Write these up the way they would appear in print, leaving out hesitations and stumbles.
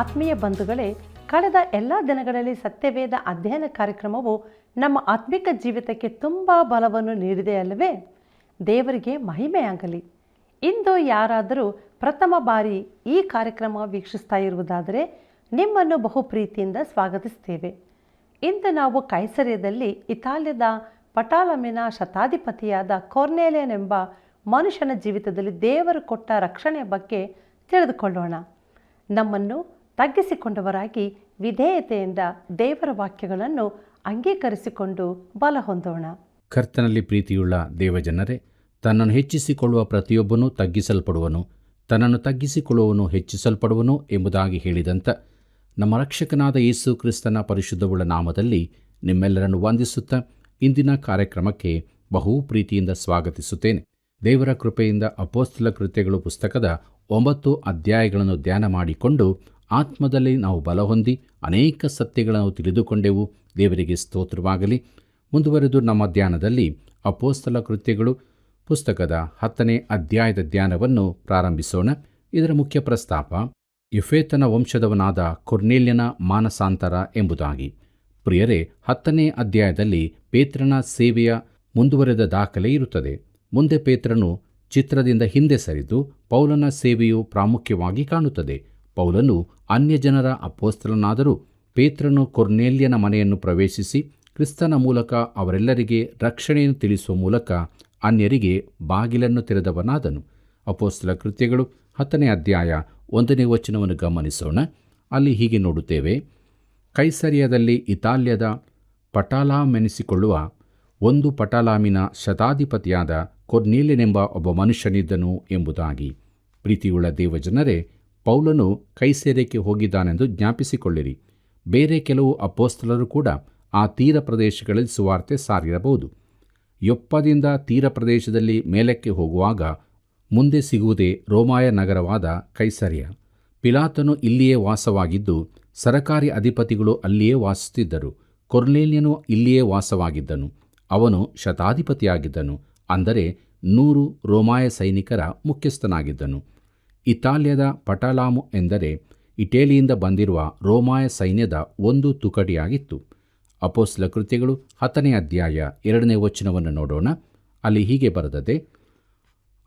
ಆತ್ಮೀಯ ಬಂಧುಗಳೇ, ಕಳೆದ ಎಲ್ಲ ದಿನಗಳಲ್ಲಿ ಸತ್ಯವೇದ ಅಧ್ಯಯನ ಕಾರ್ಯಕ್ರಮವು ನಮ್ಮ ಆತ್ಮಿಕ ಜೀವಿತಕ್ಕೆ ತುಂಬ ಬಲವನ್ನು ನೀಡಿದೆ ಅಲ್ಲವೇ? ದೇವರಿಗೆ ಮಹಿಮೆಯಾಗಲಿ. ಇಂದು ಯಾರಾದರೂ ಪ್ರಥಮ ಬಾರಿ ಈ ಕಾರ್ಯಕ್ರಮ ವೀಕ್ಷಿಸ್ತಾ ಇರುವುದಾದರೆ ನಿಮ್ಮನ್ನು ಬಹು ಪ್ರೀತಿಯಿಂದ ಸ್ವಾಗತಿಸ್ತೇವೆ. ಇಂದು ನಾವು ಕೈಸರಿಯದಲ್ಲಿ ಇತಾಲಿಯದ ಪಟಾಲಮಿನ ಶತಾಧಿಪತಿಯಾದ ಕೊರ್ನೇಲಿಯನ್ ಎಂಬ ಮನುಷ್ಯನ ಜೀವಿತದಲ್ಲಿ ದೇವರು ಕೊಟ್ಟ ರಕ್ಷಣೆಯ ಬಗ್ಗೆ ತಿಳಿದುಕೊಳ್ಳೋಣ. ನಮ್ಮನ್ನು ತಗ್ಗಿಸಿಕೊಂಡವರಾಗಿ ವಿಧೇಯತೆಯಿಂದ ದೇವರ ವಾಕ್ಯಗಳನ್ನು ಅಂಗೀಕರಿಸಿಕೊಂಡು ಬಲ ಹೊಂದೋಣ. ಕರ್ತನಲ್ಲಿ ಪ್ರೀತಿಯುಳ್ಳ ದೇವಜನರೇ, ತನ್ನನ್ನು ಹೆಚ್ಚಿಸಿಕೊಳ್ಳುವ ಪ್ರತಿಯೊಬ್ಬನೂ ತಗ್ಗಿಸಲ್ಪಡುವನು, ತನ್ನನ್ನು ತಗ್ಗಿಸಿಕೊಳ್ಳುವವನು ಹೆಚ್ಚಿಸಲ್ಪಡುವನು ಎಂಬುದಾಗಿ ಹೇಳಿದಂಥ ನಮ್ಮ ರಕ್ಷಕನಾದ ಯೇಸು ಕ್ರಿಸ್ತನ ಪರಿಶುದ್ಧವುಳ್ಳ ನಾಮದಲ್ಲಿ ನಿಮ್ಮೆಲ್ಲರನ್ನು ವಂದಿಸುತ್ತಾ ಇಂದಿನ ಕಾರ್ಯಕ್ರಮಕ್ಕೆ ಬಹು ಪ್ರೀತಿಯಿಂದ ಸ್ವಾಗತಿಸುತ್ತೇನೆ. ದೇವರ ಕೃಪೆಯಿಂದ ಅಪೊಸ್ತಲ ಕೃತ್ಯಗಳು ಪುಸ್ತಕದ 9 ಅಧ್ಯಾಯಗಳನ್ನು ಧ್ಯಾನ ಮಾಡಿಕೊಂಡು ಆತ್ಮದಲ್ಲಿ ನಾವು ಬಲ ಹೊಂದಿ ಅನೇಕ ಸತ್ಯಗಳನ್ನು ತಿಳಿದುಕೊಂಡೆವು. ದೇವರಿಗೆ ಸ್ತೋತ್ರವಾಗಲಿ. ಮುಂದುವರೆದು ನಮ್ಮ ಧ್ಯಾನದಲ್ಲಿ ಅಪೊಸ್ತಲ ಕೃತ್ಯಗಳು ಪುಸ್ತಕದ 10ನೇ ಅಧ್ಯಾಯದ ಧ್ಯಾನವನ್ನು ಪ್ರಾರಂಭಿಸೋಣ. ಇದರ ಮುಖ್ಯ ಪ್ರಸ್ತಾಪ ಯೆಫೆತನ ವಂಶದವನಾದ ಕೊರ್ನೇಲ್ಯನ ಮಾನಸಾಂತರ ಎಂಬುದಾಗಿ. ಪ್ರಿಯರೇ, 10ನೇ ಅಧ್ಯಾಯದಲ್ಲಿ ಪೇತ್ರನ ಸೇವೆಯ ಮುಂದುವರೆದ ದಾಖಲೆ ಇರುತ್ತದೆ. ಮುಂದೆ ಪೇತ್ರನು ಚಿತ್ರದಿಂದ ಹಿಂದೆ ಸರಿದು ಪೌಲನ ಸೇವೆಯು ಪ್ರಾಮುಖ್ಯವಾಗಿ ಕಾಣುತ್ತದೆ. ಪೌಲನು ಅನ್ಯಜನರ ಅಪೊಸ್ತಲನಾದರೂ ಪೇತ್ರನು ಕೊರ್ನೇಲ್ಯನ ಮನೆಯನ್ನು ಪ್ರವೇಶಿಸಿ ಕ್ರಿಸ್ತನ ಮೂಲಕ ಅವರೆಲ್ಲರಿಗೆ ರಕ್ಷಣೆಯನ್ನು ತಿಳಿಸುವ ಮೂಲಕ ಅನ್ಯರಿಗೆ ಬಾಗಿಲನ್ನು ತೆರೆದವನಾದನು. ಅಪೊಸ್ತಲ ಕೃತ್ಯಗಳು 10ನೇ ಅಧ್ಯಾಯ 1ನೇ ವಚನವನ್ನು ಗಮನಿಸೋಣ. ಅಲ್ಲಿ ಹೀಗೆ ನೋಡುತ್ತೇವೆ: ಕೈಸರಿಯದಲ್ಲಿ ಇತಾಲ್ಯದ ಪಟಾಲಮೆನಿಸಿಕೊಳ್ಳುವ ಒಂದು ಪಟಾಲಮಿನ ಶತಾಧಿಪತಿಯಾದ ಕೊರ್ನೇಲ್ಯನೆಂಬ ಒಬ್ಬ ಮನುಷ್ಯನಿದ್ದನು ಎಂಬುದಾಗಿ. ಪ್ರೀತಿಯುಳ್ಳ ದೇವಜನರೇ, ಪೌಲನು ಕೈಸೇರಕ್ಕೆ ಹೋಗಿದ್ದಾನೆಂದು ಜ್ಞಾಪಿಸಿಕೊಳ್ಳಿರಿ. ಬೇರೆ ಕೆಲವು ಅಪೊಸ್ತಲರು ಕೂಡ ಆ ತೀರ ಪ್ರದೇಶಗಳಲ್ಲಿ ಸುವಾರ್ತೆ ಸಾರಿರಬಹುದು. ಯೊಪ್ಪದಿಂದ ತೀರ ಪ್ರದೇಶದಲ್ಲಿ ಮೇಲಕ್ಕೆ ಹೋಗುವಾಗ ಮುಂದೆ ಸಿಗುವುದೇ ರೋಮಾಯ ನಗರವಾದ ಕೈಸರಿಯ. ಪಿಲಾತನು ಇಲ್ಲಿಯೇ ವಾಸವಾಗಿದ್ದು ಸರಕಾರಿ ಅಧಿಪತಿಗಳು ಅಲ್ಲಿಯೇ ವಾಸಿಸುತ್ತಿದ್ದರು. ಕೊರ್ನೇಲ್ಯನು ಇಲ್ಲಿಯೇ ವಾಸವಾಗಿದ್ದನು. ಅವನು ಶತಾಧಿಪತಿಯಾಗಿದ್ದನು, ಅಂದರೆ 100 ರೋಮಾಯ ಸೈನಿಕರ ಮುಖ್ಯಸ್ಥನಾಗಿದ್ದನು. ಇತಾಲ್ಯದ ಪಟಾಲಾಮು ಎಂದರೆ ಇಟಲಿಯಿಂದ ಬಂದಿರುವ ರೋಮಾಯ ಸೈನ್ಯದ ಒಂದು ತುಕಡಿಯಾಗಿತ್ತು. ಅಪೊಸ್ತಲ ಕೃತ್ಯಗಳು 10ನೇ ಅಧ್ಯಾಯ 2ನೇ ವಚನವನ್ನು ನೋಡೋಣ. ಅಲ್ಲಿ ಹೀಗೆ ಬರೆದದೆ: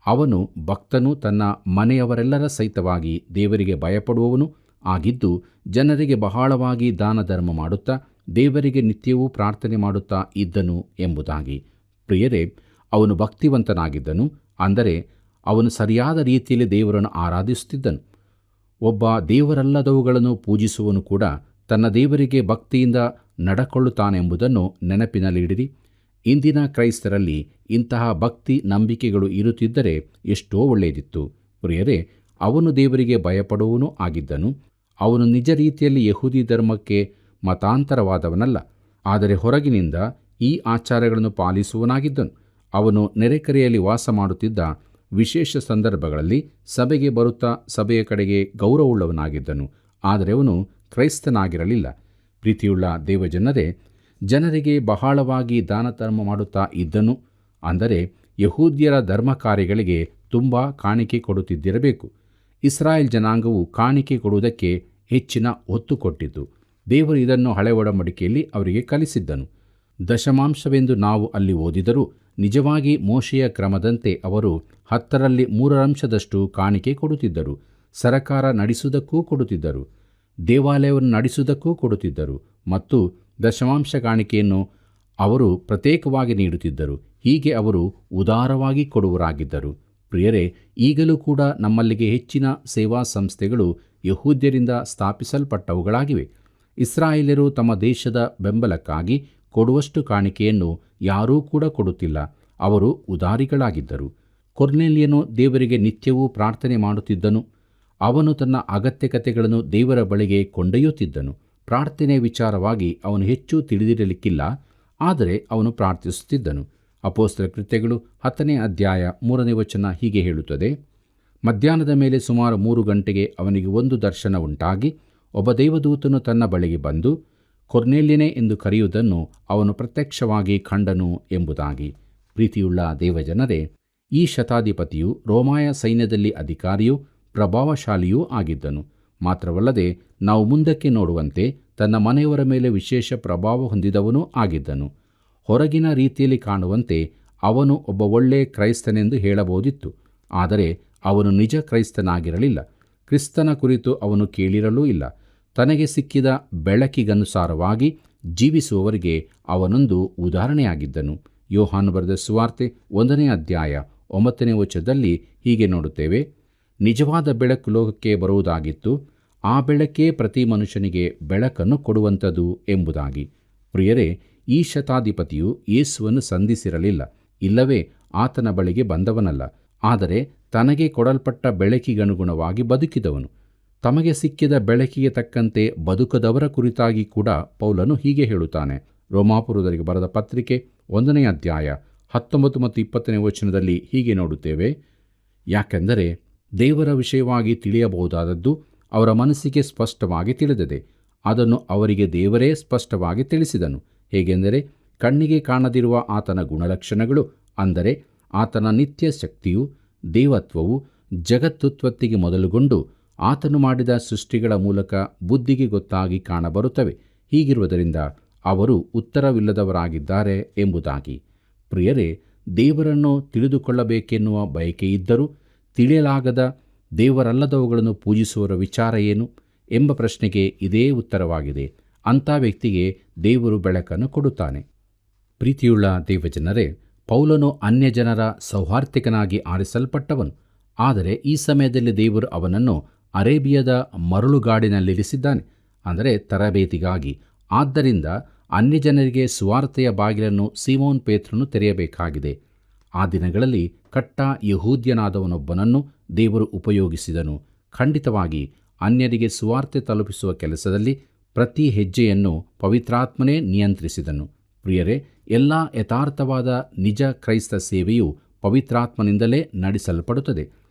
ಅವನು ಭಕ್ತನು, ತನ್ನ ಮನೆಯವರೆಲ್ಲರ ಸಹಿತವಾಗಿ ದೇವರಿಗೆ ಭಯಪಡುವವನು ಆಗಿದ್ದು ಜನರಿಗೆ ಬಹಳವಾಗಿ ದಾನ ಧರ್ಮ ಮಾಡುತ್ತಾ ದೇವರಿಗೆ ನಿತ್ಯವೂ ಪ್ರಾರ್ಥನೆ ಮಾಡುತ್ತಾ ಇದ್ದನು ಎಂಬುದಾಗಿ. ಪ್ರಿಯರೇ, ಅವನು ಭಕ್ತಿವಂತನಾಗಿದ್ದನು, ಅಂದರೆ ಅವನು ಸರಿಯಾದ ರೀತಿಯಲ್ಲಿ ದೇವರನ್ನು ಆರಾಧಿಸುತ್ತಿದ್ದನು. ಒಬ್ಬ ದೇವರಲ್ಲದವುಗಳನ್ನು ಪೂಜಿಸುವನು ಕೂಡ ತನ್ನ ದೇವರಿಗೆ ಭಕ್ತಿಯಿಂದ ನಡಕೊಳ್ಳುತ್ತಾನೆಂಬುದನ್ನು ನೆನಪಿನಲ್ಲಿಡಿರಿ. ಇಂದಿನ ಕ್ರೈಸ್ತರಲ್ಲಿ ಇಂತಹ ಭಕ್ತಿ ನಂಬಿಕೆಗಳು ಇರುತ್ತಿದ್ದರೆ ಎಷ್ಟೋ ಒಳ್ಳೆಯದಿತ್ತು. ಪ್ರಿಯರೇ, ಅವನು ದೇವರಿಗೆ ಭಯಪಡುವವನೂ ಆಗಿದ್ದನು. ಅವನು ನಿಜ ರೀತಿಯಲ್ಲಿ ಯಹೂದಿ ಧರ್ಮಕ್ಕೆ ಮತಾಂತರವಾದವನಲ್ಲ, ಆದರೆ ಹೊರಗಿನಿಂದ ಈ ಆಚಾರಗಳನ್ನು ಪಾಲಿಸುವನಾಗಿದ್ದನು. ಅವನು ನೆರೆಕರೆಯಲ್ಲಿ ವಾಸ ಮಾಡುತ್ತಿದ್ದ ವಿಶೇಷ ಸಂದರ್ಭಗಳಲ್ಲಿ ಸಭೆಗೆ ಬರುತ್ತಾ ಸಭೆಯ ಕಡೆಗೆ ಗೌರವವುಳ್ಳವನಾಗಿದ್ದನು, ಆದರೆ ಅವನು ಕ್ರೈಸ್ತನಾಗಿರಲಿಲ್ಲ. ಪ್ರೀತಿಯುಳ್ಳ ದೇವಜನರೇ, ಜನರಿಗೆ ಬಹಳವಾಗಿ ದಾನ ಧರ್ಮ ಮಾಡುತ್ತಾ ಇದ್ದನು, ಅಂದರೆ ಯಹೂದ್ಯರ ಧರ್ಮ ಕಾರ್ಯಗಳಿಗೆ ತುಂಬ ಕಾಣಿಕೆ ಕೊಡುತ್ತಿದ್ದಿರಬೇಕು. ಇಸ್ರಾಯೇಲ್ ಜನಾಂಗವು ಕಾಣಿಕೆ ಕೊಡುವುದಕ್ಕೆ ಹೆಚ್ಚಿನ ಒತ್ತು ಕೊಟ್ಟಿತು. ದೇವರು ಇದನ್ನು ಹಳೆ ಒಡಂಬಡಿಕೆಯಲ್ಲಿ ಅವರಿಗೆ ಕಲಿಸಿದ್ದನು. ದಶಮಾಂಶವೆಂದು ನಾವು ಅಲ್ಲಿ ಓದಿದರೂ ನಿಜವಾಗಿ ಮೋಶೆಯ ಕ್ರಮದಂತೆ ಅವರು 10ರಲ್ಲಿ 3/4 ಕಾಣಿಕೆ ಕೊಡುತ್ತಿದ್ದರು. ಸರಕಾರ ನಡೆಸುವುದಕ್ಕೂ ಕೊಡುತ್ತಿದ್ದರು, ದೇವಾಲಯವನ್ನು ನಡೆಸುವುದಕ್ಕೂ ಕೊಡುತ್ತಿದ್ದರು ಮತ್ತು ದಶಮಾಂಶ ಕಾಣಿಕೆಯನ್ನು ಅವರು ಪ್ರತ್ಯೇಕವಾಗಿ ನೀಡುತ್ತಿದ್ದರು. ಹೀಗೆ ಅವರು ಉದಾರವಾಗಿ ಕೊಡುವರಾಗಿದ್ದರು. ಪ್ರಿಯರೇ, ಈಗಲೂ ಕೂಡ ನಮ್ಮಲ್ಲಿಗೆ ಹೆಚ್ಚಿನ ಸೇವಾ ಸಂಸ್ಥೆಗಳು ಯಹೂದ್ಯರಿಂದ ಸ್ಥಾಪಿಸಲ್ಪಟ್ಟವುಗಳಾಗಿವೆ. ಇಸ್ರಾಯೇಲ್ಯರು ತಮ್ಮ ದೇಶದ ಬೆಂಬಲಕ್ಕಾಗಿ ಕೊಡುವಷ್ಟು ಕಾಣಿಕೆಯನ್ನು ಯಾರೂ ಕೂಡ ಕೊಡುತ್ತಿಲ್ಲ. ಅವರು ಉದಾರಿಗಳಾಗಿದ್ದರು. ಕೊರ್ನೇಲ್ಯನು ದೇವರಿಗೆ ನಿತ್ಯವೂ ಪ್ರಾರ್ಥನೆ ಮಾಡುತ್ತಿದ್ದನು. ಅವನು ತನ್ನ ಅಗತ್ಯಕತೆಗಳನ್ನು ದೇವರ ಬಳಿಗೆ ಕೊಂಡೊಯ್ಯುತ್ತಿದ್ದನು. ಪ್ರಾರ್ಥನೆಯ ವಿಚಾರವಾಗಿ ಅವನು ಹೆಚ್ಚು ತಿಳಿದಿರಲಿಕ್ಕಿಲ್ಲ, ಆದರೆ ಅವನು ಪ್ರಾರ್ಥಿಸುತ್ತಿದ್ದನು. ಅಪೊಸ್ತಲ ಕೃತ್ಯಗಳು 10ನೇ ಅಧ್ಯಾಯ 3ನೇ ವಚನ ಹೀಗೆ ಹೇಳುತ್ತದೆ: ಮಧ್ಯಾಹ್ನದ ಮೇಲೆ ಸುಮಾರು 3 ಗಂಟೆಗೆ ಅವನಿಗೆ ಒಂದು ದರ್ಶನ ಉಂಟಾಗಿ ಒಬ್ಬ ದೇವದೂತನು ತನ್ನ ಬಳಿಗೆ ಬಂದು ಕೊರ್ನೇಲ್ಯನೇ ಎಂದು ಕರೆಯುವುದನ್ನು ಅವನು ಪ್ರತ್ಯಕ್ಷವಾಗಿ ಕಂಡನು ಎಂಬುದಾಗಿ. ಪ್ರೀತಿಯುಳ್ಳ ದೇವಜನರೇ, ಈ ಶತಾಧಿಪತಿಯು ರೋಮಾಯ ಸೈನ್ಯದಲ್ಲಿ ಅಧಿಕಾರಿಯೂ ಪ್ರಭಾವಶಾಲಿಯೂ ಆಗಿದ್ದನು ಮಾತ್ರವಲ್ಲದೆ ನಾವು ಮುಂದಕ್ಕೆ ನೋಡುವಂತೆ ತನ್ನ ಮನೆಯವರ ಮೇಲೆ ವಿಶೇಷ ಪ್ರಭಾವ ಹೊಂದಿದವನೂ ಆಗಿದ್ದನು. ಹೊರಗಿನ ರೀತಿಯಲ್ಲಿ ಕಾಣುವಂತೆ ಅವನು ಒಬ್ಬ ಒಳ್ಳೆಯ ಕ್ರೈಸ್ತನೆಂದು ಹೇಳಬಹುದಿತ್ತು. ಆದರೆ ಅವನು ನಿಜ ಕ್ರೈಸ್ತನಾಗಿರಲಿಲ್ಲ. ಕ್ರಿಸ್ತನ ಕುರಿತು ಅವನು ಕೇಳಿರಲೂ ಇಲ್ಲ. ತನಗೆ ಸಿಕ್ಕಿದ ಬೆಳಕಿಗನುಸಾರವಾಗಿ ಜೀವಿಸುವವರಿಗೆ ಅವನೊಂದು ಉದಾಹರಣೆಯಾಗಿದ್ದನು. ಯೋಹಾನ ಬರೆದ ಸುವಾರ್ತೆ 1ನೇ ಅಧ್ಯಾಯ 9ನೇ ವಚನದಲ್ಲಿ ಹೀಗೆ ನೋಡುತ್ತೇವೆ: ನಿಜವಾದ ಬೆಳಕು ಲೋಕಕ್ಕೆ ಬರುವುದಾಗಿತ್ತು, ಆ ಬೆಳಕೇ ಪ್ರತಿ ಮನುಷ್ಯನಿಗೆ ಬೆಳಕನ್ನು ಕೊಡುವಂಥದ್ದು ಎಂಬುದಾಗಿ. ಪ್ರಿಯರೇ, ಈ ಶತಾಧಿಪತಿಯು ಯೇಸುವನ್ನು ಸಂಧಿಸಿರಲಿಲ್ಲ, ಇಲ್ಲವೇ ಆತನ ಬಳಿಗೆ ಬಂದವನಲ್ಲ. ಆದರೆ ತನಗೆ ಕೊಡಲ್ಪಟ್ಟ ಬೆಳಕಿಗನುಗುಣವಾಗಿ ಬದುಕಿದವನು. ತಮಗೆ ಸಿಕ್ಕಿದ ಬೆಳಕಿಗೆ ತಕ್ಕಂತೆ ಬದುಕದವರ ಕುರಿತಾಗಿ ಕೂಡ ಪೌಲನು ಹೀಗೆ ಹೇಳುತ್ತಾನೆ. ರೋಮಾಪುರದವರಿಗೆ ಬರೆದ ಪತ್ರಿಕೆ 1ನೇ ಅಧ್ಯಾಯ 19 ಮತ್ತು 20ನೇ ವಚನದಲ್ಲಿ ಹೀಗೆ ನೋಡುತ್ತೇವೆ: ಯಾಕೆಂದರೆ ದೇವರ ವಿಷಯವಾಗಿ ತಿಳಿಯಬಹುದಾದದ್ದು ಅವರ ಮನಸ್ಸಿಗೆ ಸ್ಪಷ್ಟವಾಗಿ ತಿಳಿದಿದೆ. ಅದನ್ನು ಅವರಿಗೆ ದೇವರೇ ಸ್ಪಷ್ಟವಾಗಿ ತಿಳಿಸಿದನು. ಹೇಗೆಂದರೆ, ಕಣ್ಣಿಗೆ ಕಾಣದಿರುವ ಆತನ ಗುಣಲಕ್ಷಣಗಳು, ಅಂದರೆ ಆತನ ನಿತ್ಯ ಶಕ್ತಿಯು, ದೇವತ್ವವು ಜಗತ್ತುತ್ಪತ್ತಿಗೆ ಮೊದಲುಗೊಂಡು ಆತನು ಮಾಡಿದ ಸೃಷ್ಟಿಗಳ ಮೂಲಕ ಬುದ್ಧಿಗೆ ಗೊತ್ತಾಗಿ ಕಾಣಬರುತ್ತವೆ. ಹೀಗಿರುವುದರಿಂದ ಅವರು ಉತ್ತರವಿಲ್ಲದವರಾಗಿದ್ದಾರೆ ಎಂಬುದಾಗಿ. ಪ್ರಿಯರೇ, ದೇವರನ್ನು ತಿಳಿದುಕೊಳ್ಳಬೇಕೆನ್ನುವ ಬಯಕೆಯಿದ್ದರೂ ತಿಳಿಯಲಾಗದ ದೇವರಲ್ಲದವುಗಳನ್ನು ಪೂಜಿಸುವವರ ವಿಚಾರ ಏನು ಎಂಬ ಪ್ರಶ್ನೆಗೆ ಇದೇ ಉತ್ತರವಾಗಿದೆ. ಅಂಥ ವ್ಯಕ್ತಿಗೆ ದೇವರು ಬೆಳಕನ್ನು ಕೊಡುತ್ತಾನೆ. ಪ್ರೀತಿಯುಳ್ಳ ದೇವಜನರೇ, ಪೌಲನು ಅನ್ಯಜನರ ಸೌಹಾರ್ದಿಕನಾಗಿ ಆರಿಸಲ್ಪಟ್ಟವನು. ಆದರೆ ಈ ಸಮಯದಲ್ಲಿ ದೇವರು ಅವನನ್ನು ಅರೇಬಿಯಾದ ಮರಳುಗಾಡಿನಲ್ಲಿರಿಸಿದ್ದಾನೆ, ಅಂದರೆ ತರಬೇತಿಗಾಗಿ. ಆದ್ದರಿಂದ ಅನ್ಯಜನರಿಗೆ ಸುವಾರ್ತೆಯ ಬಾಗಿಲನ್ನು ಸೀಮೋನ್ ಪೇತ್ರನು ತೆರೆಯಬೇಕಾಗಿದೆ. ಆ ದಿನಗಳಲ್ಲಿ ಕಟ್ಟ ಯಹೂದ್ಯನಾದವನೊಬ್ಬನನ್ನು ದೇವರು ಉಪಯೋಗಿಸಿದನು. ಖಂಡಿತವಾಗಿ ಅನ್ಯರಿಗೆ ಸುವಾರ್ತೆ ತಲುಪಿಸುವ ಕೆಲಸದಲ್ಲಿ ಪ್ರತಿ ಹೆಜ್ಜೆಯನ್ನು ಪವಿತ್ರಾತ್ಮನೇ ನಿಯಂತ್ರಿಸಿದನು. ಪ್ರಿಯರೇ, ಎಲ್ಲ ಯಥಾರ್ಥವಾದ ನಿಜ ಕ್ರೈಸ್ತ ಸೇವೆಯು ಪವಿತ್ರಾತ್ಮನಿಂದಲೇ ನಡೆಸಲ್ಪಡುತ್ತದೆ.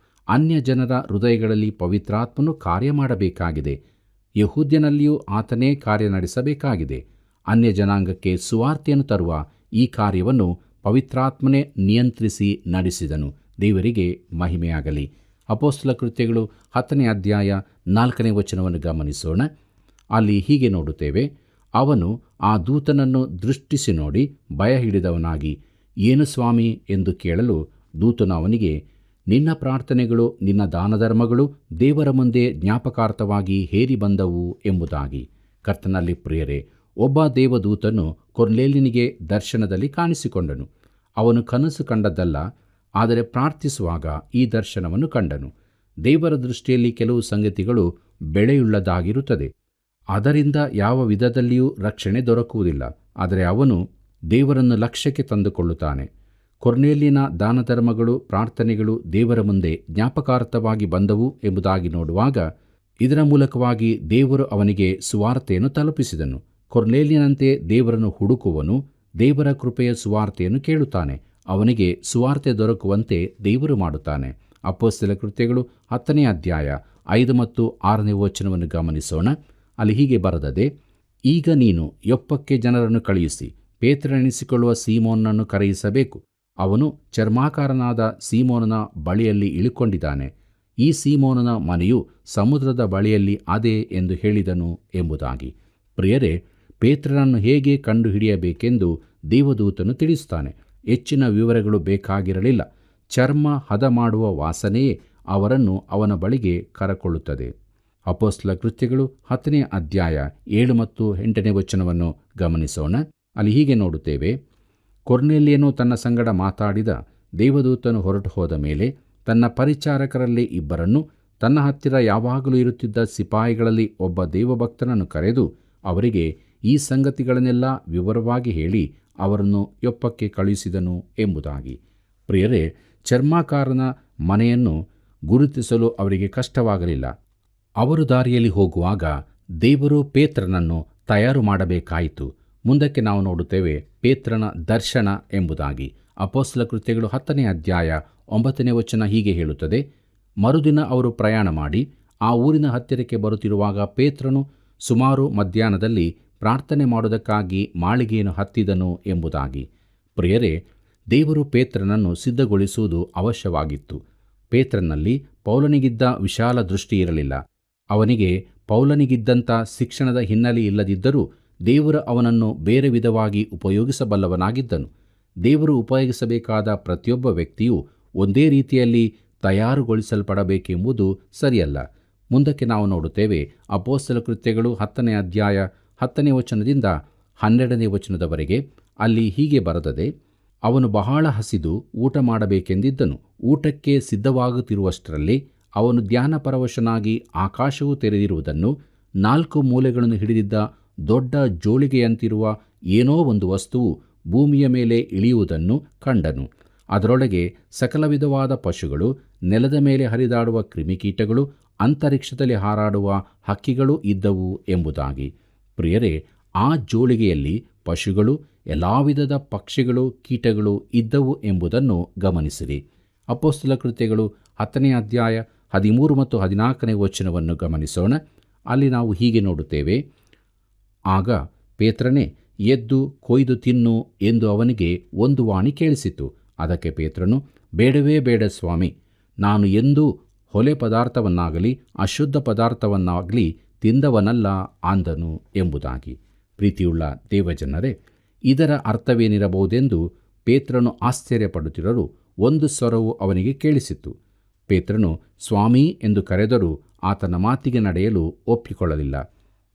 ಅನ್ಯ ಜನರ ಹೃದಯಗಳಲ್ಲಿ ಪವಿತ್ರಾತ್ಮನು ಕಾರ್ಯ ಮಾಡಬೇಕಾಗಿದೆ. ಯಹೂದ್ಯನಲ್ಲಿಯೂ ಆತನೇ ಕಾರ್ಯ ನಡೆಸಬೇಕಾಗಿದೆ. ಅನ್ಯ ಜನಾಂಗಕ್ಕೆ ಸುವಾರ್ತೆಯನ್ನು ತರುವ ಈ ಕಾರ್ಯವನ್ನು ಪವಿತ್ರಾತ್ಮನೇ ನಿಯಂತ್ರಿಸಿ ನಡೆಸಿದನು. ದೇವರಿಗೆ ಮಹಿಮೆಯಾಗಲಿ. ಅಪೊಸ್ತಲ ಕೃತ್ಯಗಳು 10ನೇ ಅಧ್ಯಾಯ 4ನೇ ವಚನವನ್ನು ಗಮನಿಸೋಣ. ಅಲ್ಲಿ ಹೀಗೆ ನೋಡುತ್ತೇವೆ: ಅವನು ಆ ದೂತನನ್ನು ದೃಷ್ಟಿಸಿ ನೋಡಿ ಭಯ ಹಿಡಿದವನಾಗಿ, ಏನು ಸ್ವಾಮಿ ಎಂದು ಕೇಳಲು, ದೂತನು ಅವನಿಗೆ, ನಿನ್ನ ಪ್ರಾರ್ಥನೆಗಳು, ನಿನ್ನ ದಾನಧರ್ಮಗಳು ದೇವರ ಮುಂದೆ ಜ್ಞಾಪಕಾರ್ಥವಾಗಿ ಹೇರಿ ಬಂದವು ಎಂಬುದಾಗಿ. ಕರ್ತನಲ್ಲಿ ಪ್ರಿಯರೇ, ಒಬ್ಬ ದೇವದೂತನು ಕೊರ್ನೇಲ್ಯನಿಗೆ ದರ್ಶನದಲ್ಲಿ ಕಾಣಿಸಿಕೊಂಡನು. ಅವನು ಕನಸು ಕಂಡದ್ದಲ್ಲ, ಆದರೆ ಪ್ರಾರ್ಥಿಸುವಾಗ ಈ ದರ್ಶನವನ್ನು ಕಂಡನು. ದೇವರ ದೃಷ್ಟಿಯಲ್ಲಿ ಕೆಲವು ಸಂಗತಿಗಳು ಬೆಳೆಯುಳ್ಳದಾಗಿರುತ್ತದೆ. ಅದರಿಂದ ಯಾವ ವಿಧದಲ್ಲಿಯೂ ರಕ್ಷಣೆ ದೊರಕುವುದಿಲ್ಲ. ಆದರೆ ಅವನು ದೇವರನ್ನು ಲಕ್ಷ್ಯಕ್ಕೆ ತಂದುಕೊಳ್ಳುತ್ತಾನೆ. ಕೊರ್ನೇಲ್ಯನ ದಾನಧರ್ಮಗಳು, ಪ್ರಾರ್ಥನೆಗಳು ದೇವರ ಮುಂದೆ ಜ್ಞಾಪಕಾರ್ಥವಾಗಿ ಬಂದವು ಎಂಬುದಾಗಿ ನೋಡುವಾಗ, ಇದರ ಮೂಲಕವಾಗಿ ದೇವರು ಅವನಿಗೆ ಸುವಾರ್ತೆಯನ್ನು ತಲುಪಿಸಿದನು. ಕೊರ್ನೇಲ್ಯನಂತೆ ದೇವರನ್ನು ಹುಡುಕುವನು ದೇವರ ಕೃಪೆಯ ಸುವಾರ್ತೆಯನ್ನು ಕೇಳುತ್ತಾನೆ. ಅವನಿಗೆ ಸುವಾರ್ತೆ ದೊರಕುವಂತೆ ದೇವರು ಮಾಡುತ್ತಾನೆ. ಅಪೊಸ್ತಲ ಕೃತ್ಯಗಳು 10ನೇ ಅಧ್ಯಾಯ 5 ಮತ್ತು 6ನೇ ವಚನವನ್ನು ಗಮನಿಸೋಣ. ಅಲ್ಲಿ ಹೀಗೆ ಬರೆದದೆ: ಈಗ ನೀನು ಯೊಪ್ಪಕ್ಕೆ ಜನರನ್ನು ಕಳುಹಿಸಿ ಪೇತ್ರನೆನಿಸಿಕೊಳ್ಳುವ ಸೀಮೋನನ್ನು ಕರೆಯಿಸಬೇಕು. ಅವನು ಚರ್ಮಾಕಾರನಾದ ಸೀಮೋನನ ಬಳಿಯಲ್ಲಿ ಇಳುಕೊಂಡಿದ್ದಾನೆ. ಈ ಸೀಮೋನನ ಮನೆಯು ಸಮುದ್ರದ ಬಳಿಯಲ್ಲಿ ಅದೇ ಎಂದು ಹೇಳಿದನು ಎಂಬುದಾಗಿ. ಪ್ರಿಯರೇ, ಪೇತ್ರನನ್ನು ಹೇಗೆ ಕಂಡುಹಿಡಿಯಬೇಕೆಂದು ದೇವದೂತನು ತಿಳಿಸುತ್ತಾನೆ. ಹೆಚ್ಚಿನ ವಿವರಗಳು ಬೇಕಾಗಿರಲಿಲ್ಲ. ಚರ್ಮ ಹದ ಮಾಡುವ ವಾಸನೆಯೇ ಅವರನ್ನು ಅವನ ಬಳಿಗೆ ಕರೆಕೊಳ್ಳುತ್ತದೆ. ಅಪೊಸ್ತಲ ಕೃತ್ಯಗಳು 10ನೇ ಅಧ್ಯಾಯ 7 ಮತ್ತು 8ನೇ ವಚನವನ್ನು ಗಮನಿಸೋಣ. ಅಲ್ಲಿ ಹೀಗೆ ನೋಡುತ್ತೇವೆ: ಕೊರ್ನೇಲ್ಯನು ತನ್ನ ಸಂಗಡ ಮಾತಾಡಿದ ದೇವದೂತನು ಹೊರಟು ಹೋದ ಮೇಲೆ ತನ್ನ ಪರಿಚಾರಕರಲ್ಲಿ ಇಬ್ಬರನ್ನು, ತನ್ನ ಹತ್ತಿರ ಯಾವಾಗಲೂ ಇರುತ್ತಿದ್ದ ಸಿಪಾಯಿಗಳಲ್ಲಿ ಒಬ್ಬ ದೇವಭಕ್ತನನ್ನು ಕರೆದು ಅವರಿಗೆ ಈ ಸಂಗತಿಗಳನ್ನೆಲ್ಲ ವಿವರವಾಗಿ ಹೇಳಿ ಅವರನ್ನು ಯೊಪ್ಪಕ್ಕೆ ಕಳುಹಿಸಿದನು ಎಂಬುದಾಗಿ. ಪ್ರಿಯರೇ, ಚರ್ಮಾಕಾರನ ಮನೆಯನ್ನು ಗುರುತಿಸಲು ಅವರಿಗೆ ಕಷ್ಟವಾಗಲಿಲ್ಲ. ಅವರು ದಾರಿಯಲ್ಲಿ ಹೋಗುವಾಗ ದೇವರು ಪೇತ್ರನನ್ನು ತಯಾರು ಮಾಡಬೇಕಾಯಿತು. ಮುಂದಕ್ಕೆ ನಾವು ನೋಡುತ್ತೇವೆ ಪೇತ್ರನ ದರ್ಶನ ಎಂಬುದಾಗಿ. ಅಪೊಸ್ತಲ ಕೃತ್ಯಗಳು 10ನೇ ಅಧ್ಯಾಯ 9ನೇ ವಚನ ಹೀಗೆ ಹೇಳುತ್ತದೆ: ಮರುದಿನ ಅವರು ಪ್ರಯಾಣ ಮಾಡಿ ಆ ಊರಿನ ಹತ್ತಿರಕ್ಕೆ ಬರುತ್ತಿರುವಾಗ ಪೇತ್ರನು ಸುಮಾರು ಮಧ್ಯಾಹ್ನದಲ್ಲಿ ಪ್ರಾರ್ಥನೆ ಮಾಡುವುದಕ್ಕಾಗಿ ಮಾಳಿಗೆಯನ್ನು ಹತ್ತಿದನು ಎಂಬುದಾಗಿ. ಪ್ರಿಯರೇ, ದೇವರು ಪೇತ್ರನನ್ನು ಸಿದ್ಧಗೊಳಿಸುವುದು ಅವಶ್ಯವಾಗಿತ್ತು. ಪೇತ್ರನಲ್ಲಿ ಪೌಲನಿಗಿದ್ದ ವಿಶಾಲ ದೃಷ್ಟಿ ಇರಲಿಲ್ಲ. ಅವನಿಗೆ ಪೌಲನಿಗಿದ್ದಂಥ ಶಿಕ್ಷಣದ ಹಿನ್ನೆಲೆ ಇಲ್ಲದಿದ್ದರೂ ದೇವರು ಅವನನ್ನು ಬೇರೆ ವಿಧವಾಗಿ ಉಪಯೋಗಿಸಬಲ್ಲವನಾಗಿದ್ದನು. ದೇವರು ಉಪಯೋಗಿಸಬೇಕಾದ ಪ್ರತಿಯೊಬ್ಬ ವ್ಯಕ್ತಿಯೂ ಒಂದೇ ರೀತಿಯಲ್ಲಿ ತಯಾರುಗೊಳಿಸಲ್ಪಡಬೇಕೆಂಬುದು ಸರಿಯಲ್ಲ. ಮುಂದಕ್ಕೆ ನಾವು ನೋಡುತ್ತೇವೆ. ಅಪೊಸ್ತಲ ಕೃತ್ಯಗಳು 10ನೇ ಅಧ್ಯಾಯ 10ನೇ ವಚನದಿಂದ 12ನೇ ವಚನದವರೆಗೆ. ಅಲ್ಲಿ ಹೀಗೆ ಬರೆದದೆ: ಅವನು ಬಹಳ ಹಸಿದು ಊಟ ಮಾಡಬೇಕೆಂದಿದ್ದನು. ಊಟಕ್ಕೆ ಸಿದ್ಧವಾಗುತ್ತಿರುವಷ್ಟರಲ್ಲಿ ಅವನು ಧ್ಯಾನಪರವಶನಾಗಿ ಆಕಾಶವು ತೆರೆದಿರುವುದನ್ನು, 4 ಮೂಲೆಗಳನ್ನು ಹಿಡಿದಿದ್ದ ದೊಡ್ಡ ಜೋಳಿಗೆಯಂತಿರುವ ಏನೋ ಒಂದು ವಸ್ತುವು ಭೂಮಿಯ ಮೇಲೆ ಇಳಿಯುವುದನ್ನು ಕಂಡನು. ಅದರೊಳಗೆ ಸಕಲ ವಿಧವಾದ ಪಶುಗಳು, ನೆಲದ ಮೇಲೆ ಹರಿದಾಡುವ ಕ್ರಿಮಿಕೀಟಗಳು, ಅಂತರಿಕ್ಷದಲ್ಲಿ ಹಾರಾಡುವ ಹಕ್ಕಿಗಳು ಇದ್ದವು ಎಂಬುದಾಗಿ. ಪ್ರಿಯರೇ, ಆ ಜೋಳಿಗೆಯಲ್ಲಿ ಪಶುಗಳು, ಎಲ್ಲ ವಿಧದ ಪಕ್ಷಿಗಳು, ಕೀಟಗಳು ಇದ್ದವು ಎಂಬುದನ್ನು ಗಮನಿಸಿರಿ. ಅಪೊಸ್ತಲ ಕೃತ್ಯಗಳು 10ನೇ ಅಧ್ಯಾಯ 13 ಮತ್ತು 14ನೇ ವಚನವನ್ನು ಗಮನಿಸೋಣ. ಅಲ್ಲಿ ನಾವು ಹೀಗೆ ನೋಡುತ್ತೇವೆ: ಆಗ ಪೇತ್ರನೇ, ಎದ್ದು ಕೊಯ್ದು ತಿನ್ನು ಎಂದು ಅವನಿಗೆ ಒಂದು ವಾಣಿ ಕೇಳಿಸಿತು. ಅದಕ್ಕೆ ಪೇತ್ರನು, ಬೇಡವೇ ಬೇಡ ಸ್ವಾಮಿ, ನಾನು ಎಂದೂ ಹೊಲೆ ಪದಾರ್ಥವನ್ನಾಗಲಿ ಅಶುದ್ಧ ಪದಾರ್ಥವನ್ನಾಗಲಿ ತಿಂದವನಲ್ಲ ಅಂದನು ಎಂಬುದಾಗಿ. ಪ್ರೀತಿಯುಳ್ಳ ದೇವಜನರೇ, ಇದರ ಅರ್ಥವೇನಿರಬಹುದೆಂದು ಪೇತ್ರನು ಆಶ್ಚರ್ಯಪಡುತ್ತಿರಲು ಒಂದು ಸ್ವರವು ಅವನಿಗೆ ಕೇಳಿಸಿತು. ಪೇತ್ರನು ಸ್ವಾಮಿ ಎಂದು ಕರೆದರೂ ಆತನ ಮಾತಿಗೆ ನಡೆಯಲು ಒಪ್ಪಿಕೊಳ್ಳಲಿಲ್ಲ.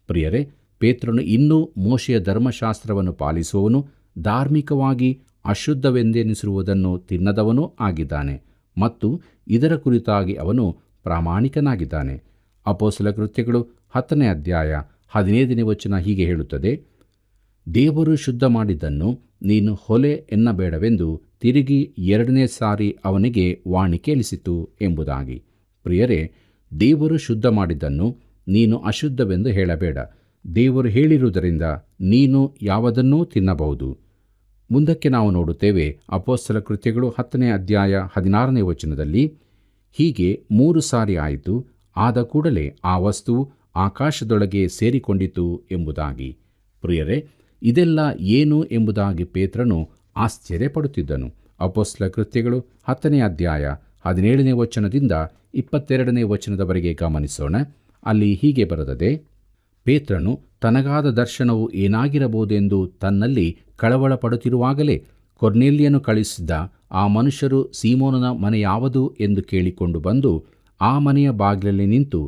ಪ್ರಿಯರೇ, ಪೇತ್ರನು ಇನ್ನೂ ಮೋಶೆಯ ಧರ್ಮಶಾಸ್ತ್ರವನ್ನು ಪಾಲಿಸುವವನು, ಧಾರ್ಮಿಕವಾಗಿ ಅಶುದ್ಧವೆಂದೆನಿಸಿರುವುದನ್ನು ತಿನ್ನದವನೂ ಆಗಿದ್ದಾನೆ ಮತ್ತು ಇದರ ಕುರಿತಾಗಿ ಅವನು ಪ್ರಾಮಾಣಿಕನಾಗಿದ್ದಾನೆ. ಅಪೊಸ್ತಲ ಕೃತ್ಯಗಳು 10ನೇ ಅಧ್ಯಾಯ 15ನೇ ವಚನ ಹೀಗೆ ಹೇಳುತ್ತದೆ: ದೇವರು ಶುದ್ಧ ಮಾಡಿದ್ದನ್ನು ನೀನು ಹೊಲೆ ಎನ್ನಬೇಡವೆಂದು ತಿರುಗಿ 2ನೇ ಸಾರಿ ಅವನಿಗೆ ವಾಣಿ ಕೇಳಿಸಿತು ಎಂಬುದಾಗಿ. ಪ್ರಿಯರೇ, ದೇವರು ಶುದ್ಧ ಮಾಡಿದ್ದನ್ನು ನೀನು ಅಶುದ್ಧವೆಂದು ಹೇಳಬೇಡ. ದೇವರು ಹೇಳಿರುವುದರಿಂದ ನೀನು ಯಾವುದನ್ನೂ ತಿನ್ನಬಹುದು. ಮುಂದಕ್ಕೆ ನಾವು ನೋಡುತ್ತೇವೆ. ಅಪೊಸ್ತಲ ಕೃತ್ಯಗಳು 10ನೇ ಅಧ್ಯಾಯ 16ನೇ ವಚನದಲ್ಲಿ ಹೀಗೆ 3 ಸಾರಿ ಆಯಿತು. ಆದ ಕೂಡಲೇ ಆ ವಸ್ತುವು ಆಕಾಶದೊಳಗೆ ಸೇರಿಕೊಂಡಿತು ಎಂಬುದಾಗಿ. ಪ್ರಿಯರೇ, ಇದೆಲ್ಲ ಏನು ಎಂಬುದಾಗಿ ಪೇತ್ರನು ಆಶ್ಚರ್ಯಪಡುತ್ತಿದ್ದನು. ಅಪೊಸ್ತಲ ಕೃತ್ಯಗಳು 10ನೇ ಅಧ್ಯಾಯ 17ನೇ ವಚನದಿಂದ 22ನೇ ವಚನದವರೆಗೆ ಗಮನಿಸೋಣ. ಅಲ್ಲಿ ಹೀಗೆ ಬರೆದದೆ: ಪೇತ್ರನು ತನಗಾದ ದರ್ಶನವು ಏನಾಗಿರಬಹುದೆಂದು ತನ್ನಲ್ಲಿ ಕಳವಳ ಪಡುತ್ತಿರುವಾಗಲೇ ಕೊರ್ನೇಲ್ಯನು ಕಳಿಸಿದ್ದ ಆ ಮನುಷ್ಯರು ಸೀಮೋನನ ಮನೆ ಯಾವುದು ಎಂದು ಕೇಳಿಕೊಂಡು ಬಂದು ಆ ಮನೆಯ ಬಾಗಿಲಲ್ಲಿ ನಿಂತು,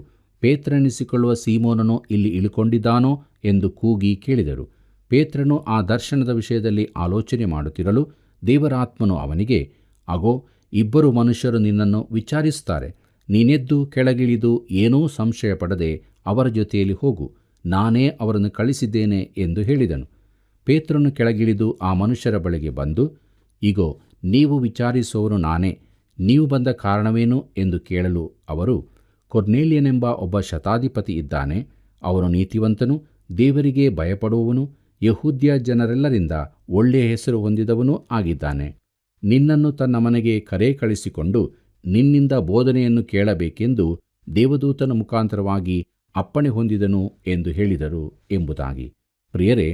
ಪೇತ್ರನೆನಿಸಿಕೊಳ್ಳುವ ಸೀಮೋನನು ಇಲ್ಲಿ ಇಳುಕೊಂಡಿದ್ದಾನೋ ಎಂದು ಕೂಗಿ ಕೇಳಿದರು. ಪೇತ್ರನು ಆ ದರ್ಶನದ ವಿಷಯದಲ್ಲಿ ಆಲೋಚನೆ ಮಾಡುತ್ತಿರಲು ದೇವರಾತ್ಮನು ಅವನಿಗೆ, ಅಗೋ, 2 ಮನುಷ್ಯರು ನಿನ್ನನ್ನು ವಿಚಾರಿಸುತ್ತಾರೆ. ನೀನೆದ್ದು ಕೆಳಗಿಳಿದು ಏನೂ ಸಂಶಯಪಡದೆ ಅವರ ಜೊತೆಯಲ್ಲಿ ಹೋಗು, ನಾನೇ ಅವರನ್ನು ಕಳಿಸಿದ್ದೇನೆ ಎಂದು ಹೇಳಿದನು. ಪೇತ್ರನು ಕೆಳಗಿಳಿದು ಆ ಮನುಷ್ಯರ ಬಳಿಗೆ ಬಂದು, ಇಗೋ, ನೀವು ವಿಚಾರಿಸುವವನು ನಾನೇ. ನೀವು ಬಂದ ಕಾರಣವೇನು ಎಂದು ಕೇಳಲು ಅವರು, ಕೊರ್ನೇಲ್ಯನೆಂಬ ಒಬ್ಬ ಶತಾಧಿಪತಿ ಇದ್ದಾನೆ. ಅವನು ನೀತಿವಂತನು, ದೇವರಿಗೆ ಭಯಪಡುವವನು, ಯಹೂದ್ಯ ಜನರೆಲ್ಲರಿಂದ ಒಳ್ಳೆಯ ಹೆಸರು ಹೊಂದಿದವನೂ ಆಗಿದ್ದಾನೆ. ನಿನ್ನನ್ನು ತನ್ನ ಮನೆಗೆ ಕರೆ ಕಳಿಸಿಕೊಂಡು ನಿನ್ನಿಂದ ಬೋಧನೆಯನ್ನು ಕೇಳಬೇಕೆಂದು ದೇವದೂತನ ಮುಖಾಂತರವಾಗಿ ಅಪ್ಪಣೆ ಹೊಂದಿದನು ಎಂದು ಹೇಳಿದರು ಎಂಬುದಾಗಿ. ಪ್ರಿಯರೇ,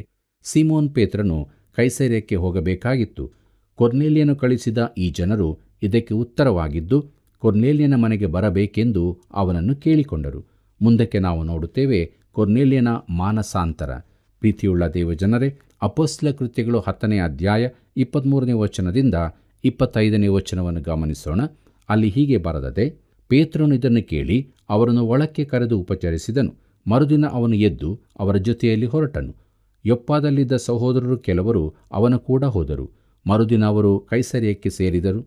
ಸೀಮೋನ್ ಪೇತ್ರನು ಕೈಸರೈಯಕ್ಕೆ ಹೋಗಬೇಕಾಗಿತ್ತು. ಕೊರ್ನೇಲ್ಯನು ಕಳಿಸಿದ ಈ ಜನರು ಇದಕ್ಕೆ ಉತ್ತರವಾಗಿದ್ದು ಕೊರ್ನೇಲ್ಯನ ಮನೆಗೆ ಬರಬೇಕೆಂದು ಅವನನ್ನು ಕೇಳಿಕೊಂಡರು. ಮುಂದಕ್ಕೆ ನಾವು ನೋಡುತ್ತೇವೆ ಕೊರ್ನೇಲ್ಯನ ಮಾನಸಾಂತರ. ಪ್ರೀತಿಯುಳ್ಳ ದೇವಜನರೇ, ಅಪೊಸ್ತಲ ಕೃತ್ಯಗಳು 10ನೇ ಅಧ್ಯಾಯ 23ನೇ ವಚನದಿಂದ 25ನೇ ವಚನವನ್ನು ಗಮನಿಸೋಣ. ಅಲ್ಲಿ ಹೀಗೆ ಬರೆದದೆ: ಪೇತ್ರನು ಇದನ್ನು ಕೇಳಿ ಅವರನ್ನು ಒಳಕ್ಕೆ ಕರೆದು ಉಪಚರಿಸಿದನು. ಮರುದಿನ ಅವನು ಎದ್ದು ಅವರ ಜೊತೆಯಲ್ಲಿ ಹೊರಟನು. ಯೊಪ್ಪದಲ್ಲಿದ್ದ ಸಹೋದರರು ಕೆಲವರು ಅವನ ಕೂಡ ಹೋದರು. ಮರುದಿನ ಅವರು ಕೈಸರೈಯಕ್ಕೆ ಸೇರಿದರು.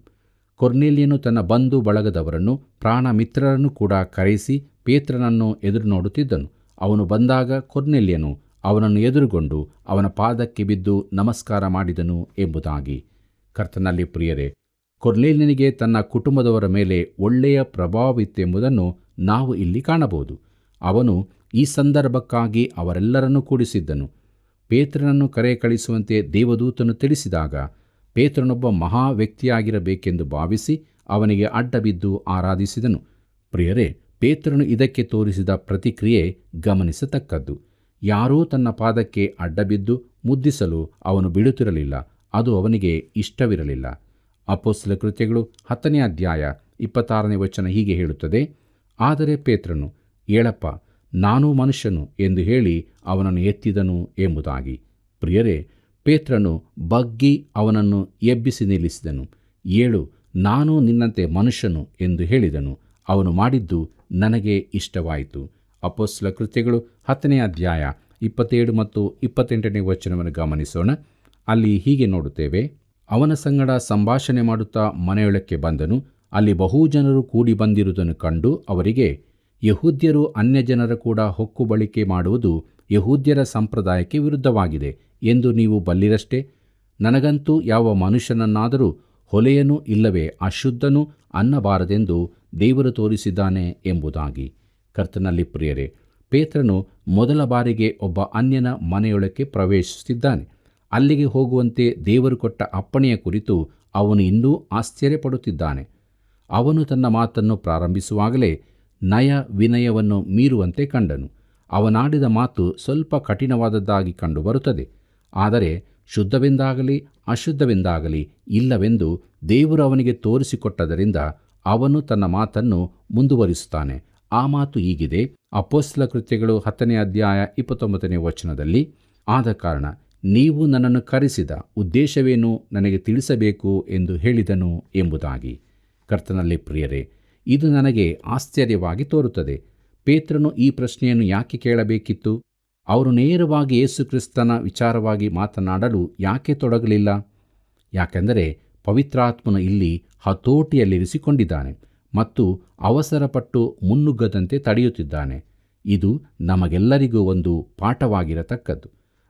ಕೊರ್ನೇಲ್ಯನು ತನ್ನ ಬಂಧು ಬಳಗದವರನ್ನು, ಪ್ರಾಣ ಮಿತ್ರರನ್ನು ಕೂಡ ಕರೆಯಿಸಿ ಪೇತ್ರನನ್ನು ಎದುರು ನೋಡುತ್ತಿದ್ದನು. ಅವನು ಬಂದಾಗ ಕೊರ್ನೇಲ್ಯನು ಅವನನ್ನು ಎದುರುಗೊಂಡು ಅವನ ಪಾದಕ್ಕೆ ಬಿದ್ದು ನಮಸ್ಕಾರ ಮಾಡಿದನು ಎಂಬುದಾಗಿ. ಕರ್ತನಲ್ಲಿ ಪ್ರಿಯರೇ, ಕೊರ್ನೇಲ್ಯನಿಗೆ ತನ್ನ ಕುಟುಂಬದವರ ಮೇಲೆ ಒಳ್ಳೆಯ ಪ್ರಭಾವವಿತ್ತೆಂಬುದನ್ನು ನಾವು ಇಲ್ಲಿ ಕಾಣಬಹುದು. ಅವನು ಈ ಸಂದರ್ಭಕ್ಕಾಗಿ ಅವರೆಲ್ಲರನ್ನೂ ಕೂಡಿಸಿದ್ದನು. ಪೇತ್ರನನ್ನು ಕರೆ ಕಳಿಸುವಂತೆ ದೇವದೂತನು ತಿಳಿಸಿದಾಗ ಪೇತ್ರನೊಬ್ಬ ಮಹಾ ವ್ಯಕ್ತಿಯಾಗಿರಬೇಕೆಂದು ಭಾವಿಸಿ ಅವನಿಗೆ ಅಡ್ಡಬಿದ್ದು ಆರಾಧಿಸಿದನು. ಪ್ರಿಯರೇ, ಪೇತ್ರನು ಇದಕ್ಕೆ ತೋರಿಸಿದ ಪ್ರತಿಕ್ರಿಯೆ ಗಮನಿಸತಕ್ಕದ್ದು. ಯಾರೂ ತನ್ನ ಪಾದಕ್ಕೆ ಅಡ್ಡಬಿದ್ದು ಮುದ್ದಿಸಲು ಅವನು ಬಿಡುತ್ತಿರಲಿಲ್ಲ. ಅದು ಅವನಿಗೆ ಇಷ್ಟವಿರಲಿಲ್ಲ. ಅಪೊಸ್ತಲ ಕೃತ್ಯಗಳು 10ನೇ ಅಧ್ಯಾಯ 26ನೇ ವಚನ ಹೀಗೆ ಹೇಳುತ್ತದೆ: ಆದರೆ ಪೇತ್ರನು, ಏಳಪ್ಪ, ನಾನೂ ಮನುಷ್ಯನು ಎಂದು ಹೇಳಿ ಅವನನ್ನು ಎತ್ತಿದನು ಎಂಬುದಾಗಿ. ಪ್ರಿಯರೇ, ಪೇತ್ರನು ಬಗ್ಗಿ ಅವನನ್ನು ಎಬ್ಬಿಸಿ ನಿಲ್ಲಿಸಿದನು. ಏಳು, ನಾನು ನಿನ್ನಂತೆ ಮನುಷ್ಯನು ಎಂದು ಹೇಳಿದನು. ಅವನು ಮಾಡಿದ್ದು ನನಗೆ ಇಷ್ಟವಾಯಿತು. ಅಪೊಸ್ತಲ ಕೃತ್ಯಗಳು 10ನೇ ಅಧ್ಯಾಯ 27 ಮತ್ತು 28ನೇ ವಚನವನ್ನು ಗಮನಿಸೋಣ. ಅಲ್ಲಿ ಹೀಗೆ ನೋಡುತ್ತೇವೆ. ಅವನ ಸಂಗಡ ಸಂಭಾಷಣೆ ಮಾಡುತ್ತಾ ಮನೆಯೊಳಕ್ಕೆ ಬಂದನು. ಅಲ್ಲಿ ಬಹು ಜನರು ಕೂಡಿ ಬಂದಿರುವುದನ್ನು ಕಂಡು ಅವರಿಗೆ, ಯಹೂದ್ಯರು ಅನ್ಯಜನರ ಕೂಡ ಹೊಕ್ಕುಬಳಿಕೆ ಮಾಡುವುದು ಯಹೂದ್ಯರ ಸಂಪ್ರದಾಯಕ್ಕೆ ವಿರುದ್ಧವಾಗಿದೆ ಎಂದು ನೀವು ಬಲ್ಲಿರಷ್ಟೇ. ನನಗಂತೂ ಯಾವ ಮನುಷ್ಯನನ್ನಾದರೂ ಹೊಲೆಯನೂ ಇಲ್ಲವೇ ಅಶುದ್ಧನೂ ಅನ್ನಬಾರದೆಂದು ದೇವರು ತೋರಿಸಿದ್ದಾನೆ ಎಂಬುದಾಗಿ. ಕರ್ತನಲ್ಲಿ ಪ್ರಿಯರೇ, ಪೇತ್ರನು ಮೊದಲ ಬಾರಿಗೆ ಒಬ್ಬ ಅನ್ಯನ ಮನೆಯೊಳಕ್ಕೆ ಪ್ರವೇಶಿಸುತ್ತಿದ್ದಾನೆ. ಅಲ್ಲಿಗೆ ಹೋಗುವಂತೆ ದೇವರು ಕೊಟ್ಟ ಅಪ್ಪಣೆಯ ಕುರಿತು ಅವನು ಇನ್ನೂ ಆಶ್ಚರ್ಯಪಡುತ್ತಿದ್ದಾನೆ. ಅವನು ತನ್ನ ಮಾತನ್ನು ಪ್ರಾರಂಭಿಸುವಾಗಲೇ ನಯ ವಿನಯವನ್ನು ಮೀರುವಂತೆ ಕಂಡನು. ಅವನಾಡಿದ ಮಾತು ಸ್ವಲ್ಪ ಕಠಿಣವಾದದ್ದಾಗಿ ಕಂಡುಬರುತ್ತದೆ. ಆದರೆ ಶುದ್ಧವೆಂದಾಗಲಿ ಅಶುದ್ಧವೆಂದಾಗಲಿ ಇಲ್ಲವೆಂದು ದೇವರು ಅವನಿಗೆ ತೋರಿಸಿಕೊಟ್ಟದರಿಂದ ಅವನು ತನ್ನ ಮಾತನ್ನು ಮುಂದುವರಿಸುತ್ತಾನೆ. ಆ ಮಾತು ಹೀಗಿದೆ. ಅಪೊಸ್ತಲ ಕೃತ್ಯಗಳು 10ನೇ ಅಧ್ಯಾಯ 29ನೇ ವಚನದಲ್ಲಿ, ಆದ ಕಾರಣ ನೀವು ನನ್ನನ್ನು ಕರೆಸಿದ ಉದ್ದೇಶವೇನು ನನಗೆ ತಿಳಿಸಬೇಕು ಎಂದು ಹೇಳಿದನು ಎಂಬುದಾಗಿ. ಕರ್ತನಲ್ಲಿ ಪ್ರಿಯರೇ, ಇದು ನನಗೆ ಆಶ್ಚರ್ಯವಾಗಿ ತೋರುತ್ತದೆ. ಪೇತ್ರನು ಈ ಪ್ರಶ್ನೆಯನ್ನು ಯಾಕೆ ಕೇಳಬೇಕಿತ್ತು? ಅವರು ನೇರವಾಗಿ ಯೇಸು ಕ್ರಿಸ್ತನ ವಿಚಾರವಾಗಿ ಮಾತನಾಡಲು ಯಾಕೆ ತೊಡಗಲಿಲ್ಲ? ಯಾಕೆಂದರೆ ಪವಿತ್ರಾತ್ಮನು ಇಲ್ಲಿ ಹತೋಟಿಯಲ್ಲಿರಿಸಿಕೊಂಡಿದ್ದಾನೆ ಮತ್ತು ಅವಸರಪಟ್ಟು ಮುನ್ನುಗ್ಗದಂತೆ ತಡೆಯುತ್ತಿದ್ದಾನೆ. ಇದು ನಮಗೆಲ್ಲರಿಗೂ ಒಂದು ಪಾಠವಾಗಿರತಕ್ಕದ್ದು.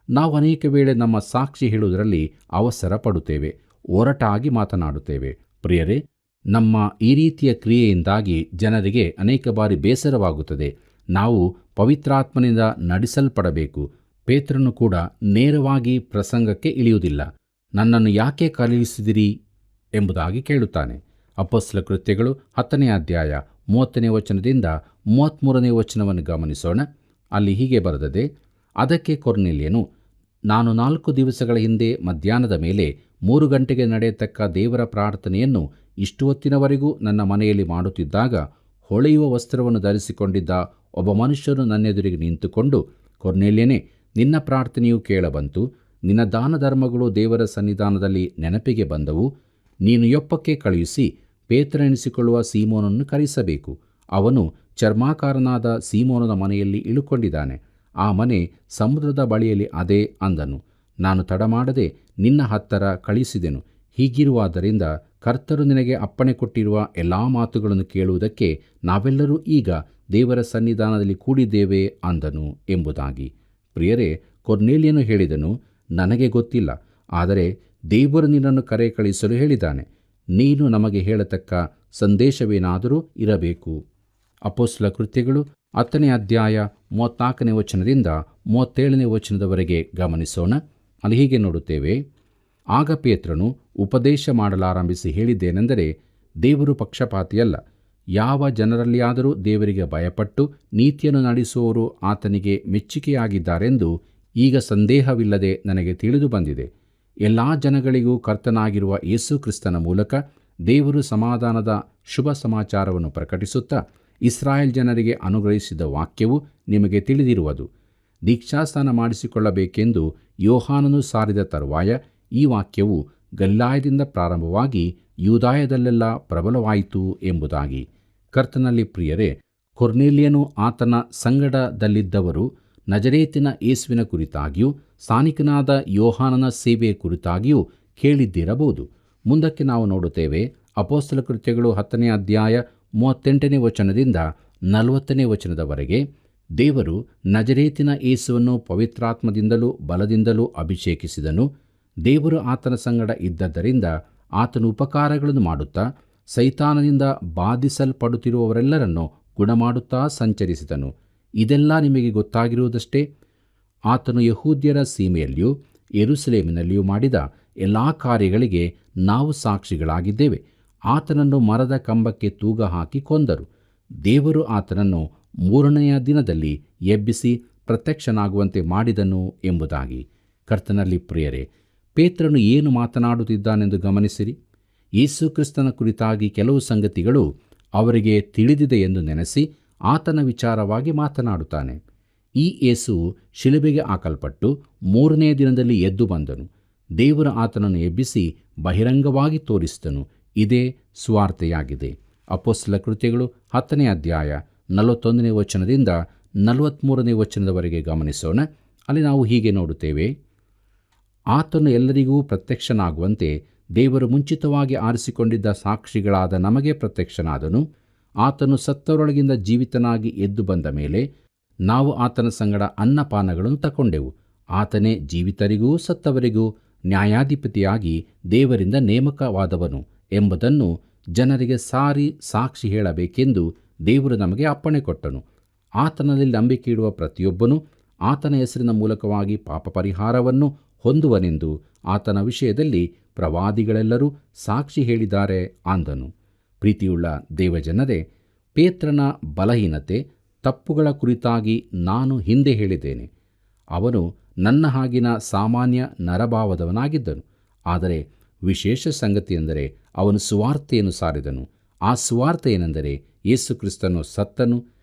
ನಾವು ಅನೇಕ ವೇಳೆ ನಮ್ಮ ಸಾಕ್ಷಿ ಹೇಳುವುದರಲ್ಲಿ ಅವಸರ ಪಡುತ್ತೇವೆ, ಒರಟಾಗಿ ಮಾತನಾಡುತ್ತೇವೆ. ಪ್ರಿಯರೇ, ನಮ್ಮ ಈ ರೀತಿಯ ಕ್ರಿಯೆಯಿಂದಾಗಿ ಜನರಿಗೆ ಅನೇಕ ಬಾರಿ ಬೇಸರವಾಗುತ್ತದೆ. ನಾವು ಪವಿತ್ರಾತ್ಮನಿಂದ ನಡೆಸಲ್ಪಡಬೇಕು. ಪೇತ್ರನು ಕೂಡ ನೇರವಾಗಿ ಪ್ರಸಂಗಕ್ಕೆ ಇಳಿಯುವುದಿಲ್ಲ. ನನ್ನನ್ನು ಯಾಕೆ ಕಳುಹಿಸಿದಿರಿ ಎಂಬುದಾಗಿ ಕೇಳುತ್ತಾನೆ. ಅಪೊಸ್ತಲ ಕೃತ್ಯಗಳು 10ನೇ ಅಧ್ಯಾಯ 30ನೇ ವಚನದಿಂದ 33ನೇ ವಚನವನ್ನು ಗಮನಿಸೋಣ. ಅಲ್ಲಿ ಹೀಗೆ ಬರೆದದೆ, ಅದಕ್ಕೆ ಕೊರ್ನೇಲ್ಯನು, ನಾನು 4 ದಿವಸಗಳ ಹಿಂದೆ ಮಧ್ಯಾಹ್ನದ ಮೇಲೆ 3 ಗಂಟೆಗೆ ನಡೆಯತಕ್ಕ ದೇವರ ಪ್ರಾರ್ಥನೆಯನ್ನು ಇಷ್ಟು ಹೊತ್ತಿನವರೆಗೂ ನನ್ನ ಮನೆಯಲ್ಲಿ ಮಾಡುತ್ತಿದ್ದಾಗ ಹೊಳೆಯುವ ವಸ್ತ್ರವನ್ನು ಧರಿಸಿಕೊಂಡಿದ್ದ ಒಬ್ಬ ಮನುಷ್ಯನು ನನ್ನೆದುರಿಗೆ ನಿಂತುಕೊಂಡು, ಕೊರ್ನೇಲ್ಯನೇ, ನಿನ್ನ ಪ್ರಾರ್ಥನೆಯು ಕೇಳಬಂತು. ನಿನ್ನ ದಾನ ಧರ್ಮಗಳು ದೇವರ ಸನ್ನಿಧಾನದಲ್ಲಿ ನೆನಪಿಗೆ ಬಂದವು. ನೀನು ಯೊಪ್ಪಕ್ಕೆ ಕಳುಹಿಸಿ ಪೇತ್ರನೆನಿಸಿಕೊಳ್ಳುವ ಸೀಮೋನನ್ನು ಕರೆಸಬೇಕು. ಅವನು ಚರ್ಮಾಕಾರನಾದ ಸೀಮೋನನ ಮನೆಯಲ್ಲಿ ಇಳುಕೊಂಡಿದ್ದಾನೆ. ಆ ಮನೆ ಸಮುದ್ರದ ಬಳಿಯಲ್ಲಿ ಅದೇ ಅಂದನು. ನಾನು ತಡಮಾಡದೆ ನಿನ್ನ ಹತ್ತಿರ ಕಳಿಸಿದೆನು. ಹೀಗಿರುವಾದ್ದರಿಂದ ಕರ್ತರು ನಿನಗೆ ಅಪ್ಪಣೆ ಕೊಟ್ಟಿರುವ ಎಲ್ಲ ಮಾತುಗಳನ್ನು ಕೇಳುವುದಕ್ಕೆ ನಾವೆಲ್ಲರೂ ಈಗ ದೇವರ ಸನ್ನಿಧಾನದಲ್ಲಿ ಕೂಡಿದ್ದೇವೆ ಅಂದನು ಎಂಬುದಾಗಿ. ಪ್ರಿಯರೇ, ಕೊರ್ನೇಲ್ಯನು ಹೇಳಿದನು, ನನಗೆ ಗೊತ್ತಿಲ್ಲ, ಆದರೆ ದೇವರು ನಿನ್ನನ್ನು ಕರೆ ಕಳಿಸಲು ಹೇಳಿದ್ದಾನೆ. ನೀನು ನಮಗೆ ಹೇಳತಕ್ಕ ಸಂದೇಶವೇನಾದರೂ ಇರಬೇಕು. ಅಪೊಸ್ತಲ ಕೃತ್ಯಗಳು 10ನೇ ಅಧ್ಯಾಯ 34ನೇ ವಚನದಿಂದ 37ನೇ ವಚನದವರೆಗೆ ಗಮನಿಸೋಣ. ಅಲ್ಲಿ ಹೀಗೆ ನೋಡುತ್ತೇವೆ. ಆಗ ಪೇತ್ರನು ಉಪದೇಶ ಮಾಡಲಾರಂಭಿಸಿ ಹೇಳಿದ್ದೇನೆಂದರೆ, ದೇವರು ಪಕ್ಷಪಾತಿಯಲ್ಲ. ಯಾವ ಜನರಲ್ಲಿಯಾದರೂ ದೇವರಿಗೆ ಭಯಪಟ್ಟು ನೀತಿಯನ್ನು ನಡೆಸುವವರು ಆತನಿಗೆ ಮೆಚ್ಚುಗೆಯಾಗಿದ್ದಾರೆಂದು ಈಗ ಸಂದೇಹವಿಲ್ಲದೆ ನನಗೆ ತಿಳಿದು ಬಂದಿದೆ. ಎಲ್ಲ ಜನಗಳಿಗೂ ಕರ್ತನಾಗಿರುವ ಯೇಸು ಕ್ರಿಸ್ತನ ಮೂಲಕ ದೇವರು ಸಮಾಧಾನದ ಶುಭ ಸಮಾಚಾರವನ್ನು ಪ್ರಕಟಿಸುತ್ತಾ ಇಸ್ರಾಯೇಲ್ ಜನರಿಗೆ ಅನುಗ್ರಹಿಸಿದ ವಾಕ್ಯವು ನಿಮಗೆ ತಿಳಿದಿರುವುದು. ದೀಕ್ಷಾಸ್ನಾನ ಮಾಡಿಸಿಕೊಳ್ಳಬೇಕೆಂದು ಯೋಹಾನನು ಸಾರಿದ ತರುವಾಯ ಈ ವಾಕ್ಯವು ಗಲಿಲಾಯದಿಂದ ಪ್ರಾರಂಭವಾಗಿ ಯೂದಾಯದಲ್ಲೆಲ್ಲ ಪ್ರಬಲವಾಯಿತು ಎಂಬುದಾಗಿ. ಕರ್ತನಲ್ಲಿ ಪ್ರಿಯರೇ, ಕೊರ್ನೇಲ್ಯನು ಆತನ ಸಂಗಡದಲ್ಲಿದ್ದವರು ನಜರೇತಿನ ಯೇಸುವಿನ ಕುರಿತಾಗಿಯೂ ಸ್ಥಾನಿಕನಾದ ಯೋಹಾನನ ಸೇವೆಯ ಕುರಿತಾಗಿಯೂ ಕೇಳಿದ್ದಿರಬಹುದು. ಮುಂದಕ್ಕೆ ನಾವು ನೋಡುತ್ತೇವೆ. ಅಪೊಸ್ತಲ ಕೃತ್ಯಗಳು 10ನೇ ಅಧ್ಯಾಯ 38ನೇ ವಚನದಿಂದ 40ನೇ ವಚನದವರೆಗೆ, ದೇವರು ನಜರೇತಿನ ಯೇಸುವನ್ನು ಪವಿತ್ರಾತ್ಮದಿಂದಲೂ ಬಲದಿಂದಲೂ ಅಭಿಷೇಕಿಸಿದನು. ದೇವರು ಆತನ ಸಂಗಡ ಇದ್ದದ್ದರಿಂದ ಆತನು ಉಪಕಾರಗಳನ್ನು ಮಾಡುತ್ತಾ ಸೈತಾನದಿಂದ ಬಾಧಿಸಲ್ಪಡುತ್ತಿರುವವರೆಲ್ಲರನ್ನು ಗುಣಮಾಡುತ್ತಾ ಸಂಚರಿಸಿದನು. ಇದೆಲ್ಲ ನಿಮಗೆ ಗೊತ್ತಾಗಿರುವುದಷ್ಟೇ. ಆತನು ಯಹೂದ್ಯರ ಸೀಮೆಯಲ್ಲಿಯೂ ಯೆರೂಸಲೇಮಿನಲ್ಲಿಯೂ ಮಾಡಿದ ಎಲ್ಲ ಕಾರ್ಯಗಳಿಗೆ ನಾವು ಸಾಕ್ಷಿಗಳಾಗಿದ್ದೇವೆ. ಆತನನ್ನು ಮರದ ಕಂಬಕ್ಕೆ ತೂಗ ಹಾಕಿ ಕೊಂದರು. ದೇವರು ಆತನನ್ನು 3ನೆಯ ದಿನದಲ್ಲಿ ಎಬ್ಬಿಸಿ ಪ್ರತ್ಯಕ್ಷನಾಗುವಂತೆ ಮಾಡಿದನು ಎಂಬುದಾಗಿ. ಕರ್ತನಲ್ಲಿ ಪ್ರಿಯರೇ, ಪೇತ್ರನು ಏನು ಮಾತನಾಡುತ್ತಿದ್ದಾನೆಂದು ಗಮನಿಸಿರಿ. ಯೇಸು ಕ್ರಿಸ್ತನ ಕುರಿತಾಗಿ ಕೆಲವು ಸಂಗತಿಗಳು ಅವರಿಗೆ ತಿಳಿದಿದೆ ಎಂದು ನೆನೆಸಿ ಆತನ ವಿಚಾರವಾಗಿ ಮಾತನಾಡುತ್ತಾನೆ. ಈ ಯೇಸು ಶಿಲುಬೆಗೆ ಹಾಕಲ್ಪಟ್ಟು 3ನೇ ದಿನದಲ್ಲಿ ಎದ್ದು ಬಂದನು. ದೇವರು ಆತನನ್ನು ಎಬ್ಬಿಸಿ ಬಹಿರಂಗವಾಗಿ ತೋರಿಸಿದನು. ಇದೇ ಸುವಾರ್ತೆಯಾಗಿದೆ. ಅಪೊಸ್ತಲ ಕೃತ್ಯಗಳು 10ನೇ ಅಧ್ಯಾಯ 41ನೇ ವಚನದಿಂದ 43ನೇ ವಚನದವರೆಗೆ ಗಮನಿಸೋಣ. ಅಲ್ಲಿ ನಾವು ಹೀಗೆ ನೋಡುತ್ತೇವೆ. ಆತನು ಎಲ್ಲರಿಗೂ ಪ್ರತ್ಯಕ್ಷನಾಗುವಂತೆ ದೇವರು ಮುಂಚಿತವಾಗಿ ಆರಿಸಿಕೊಂಡಿದ್ದ ಸಾಕ್ಷಿಗಳಾದ ನಮಗೆ ಪ್ರತ್ಯಕ್ಷನಾದನು. ಆತನು ಸತ್ತವರೊಳಗಿಂದ ಜೀವಿತನಾಗಿ ಎದ್ದು ಬಂದ ಮೇಲೆ ನಾವು ಆತನ ಸಂಗಡ ಅನ್ನಪಾನಗಳನ್ನು ತಗೊಂಡೆವು. ಆತನೇ ಜೀವಿತರಿಗೂ ಸತ್ತವರಿಗೂ ನ್ಯಾಯಾಧಿಪತಿಯಾಗಿ ದೇವರಿಂದ ನೇಮಕವಾದವನು ಎಂಬುದನ್ನು ಜನರಿಗೆ ಸಾಕ್ಷಿ ಹೇಳಬೇಕೆಂದು ದೇವರು ನಮಗೆ ಅಪ್ಪಣೆ ಕೊಟ್ಟನು. ಆತನಲ್ಲಿ ನಂಬಿಕೆ ಇಡುವ ಪ್ರತಿಯೊಬ್ಬನೂ ಆತನ ಹೆಸರಿನ ಮೂಲಕವಾಗಿ ಪಾಪ ಪರಿಹಾರವನ್ನು ಹೊಂದುವನೆಂದು ಆತನ ವಿಷಯದಲ್ಲಿ ಪ್ರವಾದಿಗಳೆಲ್ಲರೂ ಸಾಕ್ಷಿ ಹೇಳಿದ್ದಾರೆ ಅಂದನು. ಪ್ರೀತಿಯುಳ್ಳ ದೇವಜನರೇ, ಪೇತ್ರನ ಬಲಹೀನತೆ, ತಪ್ಪುಗಳ ಕುರಿತಾಗಿ ನಾನು ಹಿಂದೆ ಹೇಳಿದ್ದೇನೆ. ಅವನು ನನ್ನ ಹಾಗಿನ ಸಾಮಾನ್ಯ ನರಭಾವದವನಾಗಿದ್ದನು. ಆದರೆ ವಿಶೇಷ ಸಂಗತಿಯೆಂದರೆ ಅವನು ಸುವಾರ್ತೆಯನ್ನು ಸಾರಿದನು. ಆ ಸುವಾರ್ತೆ ಏನೆಂದರೆ ಯೇಸು ಕ್ರಿಸ್ತನು ಸತ್ತನು,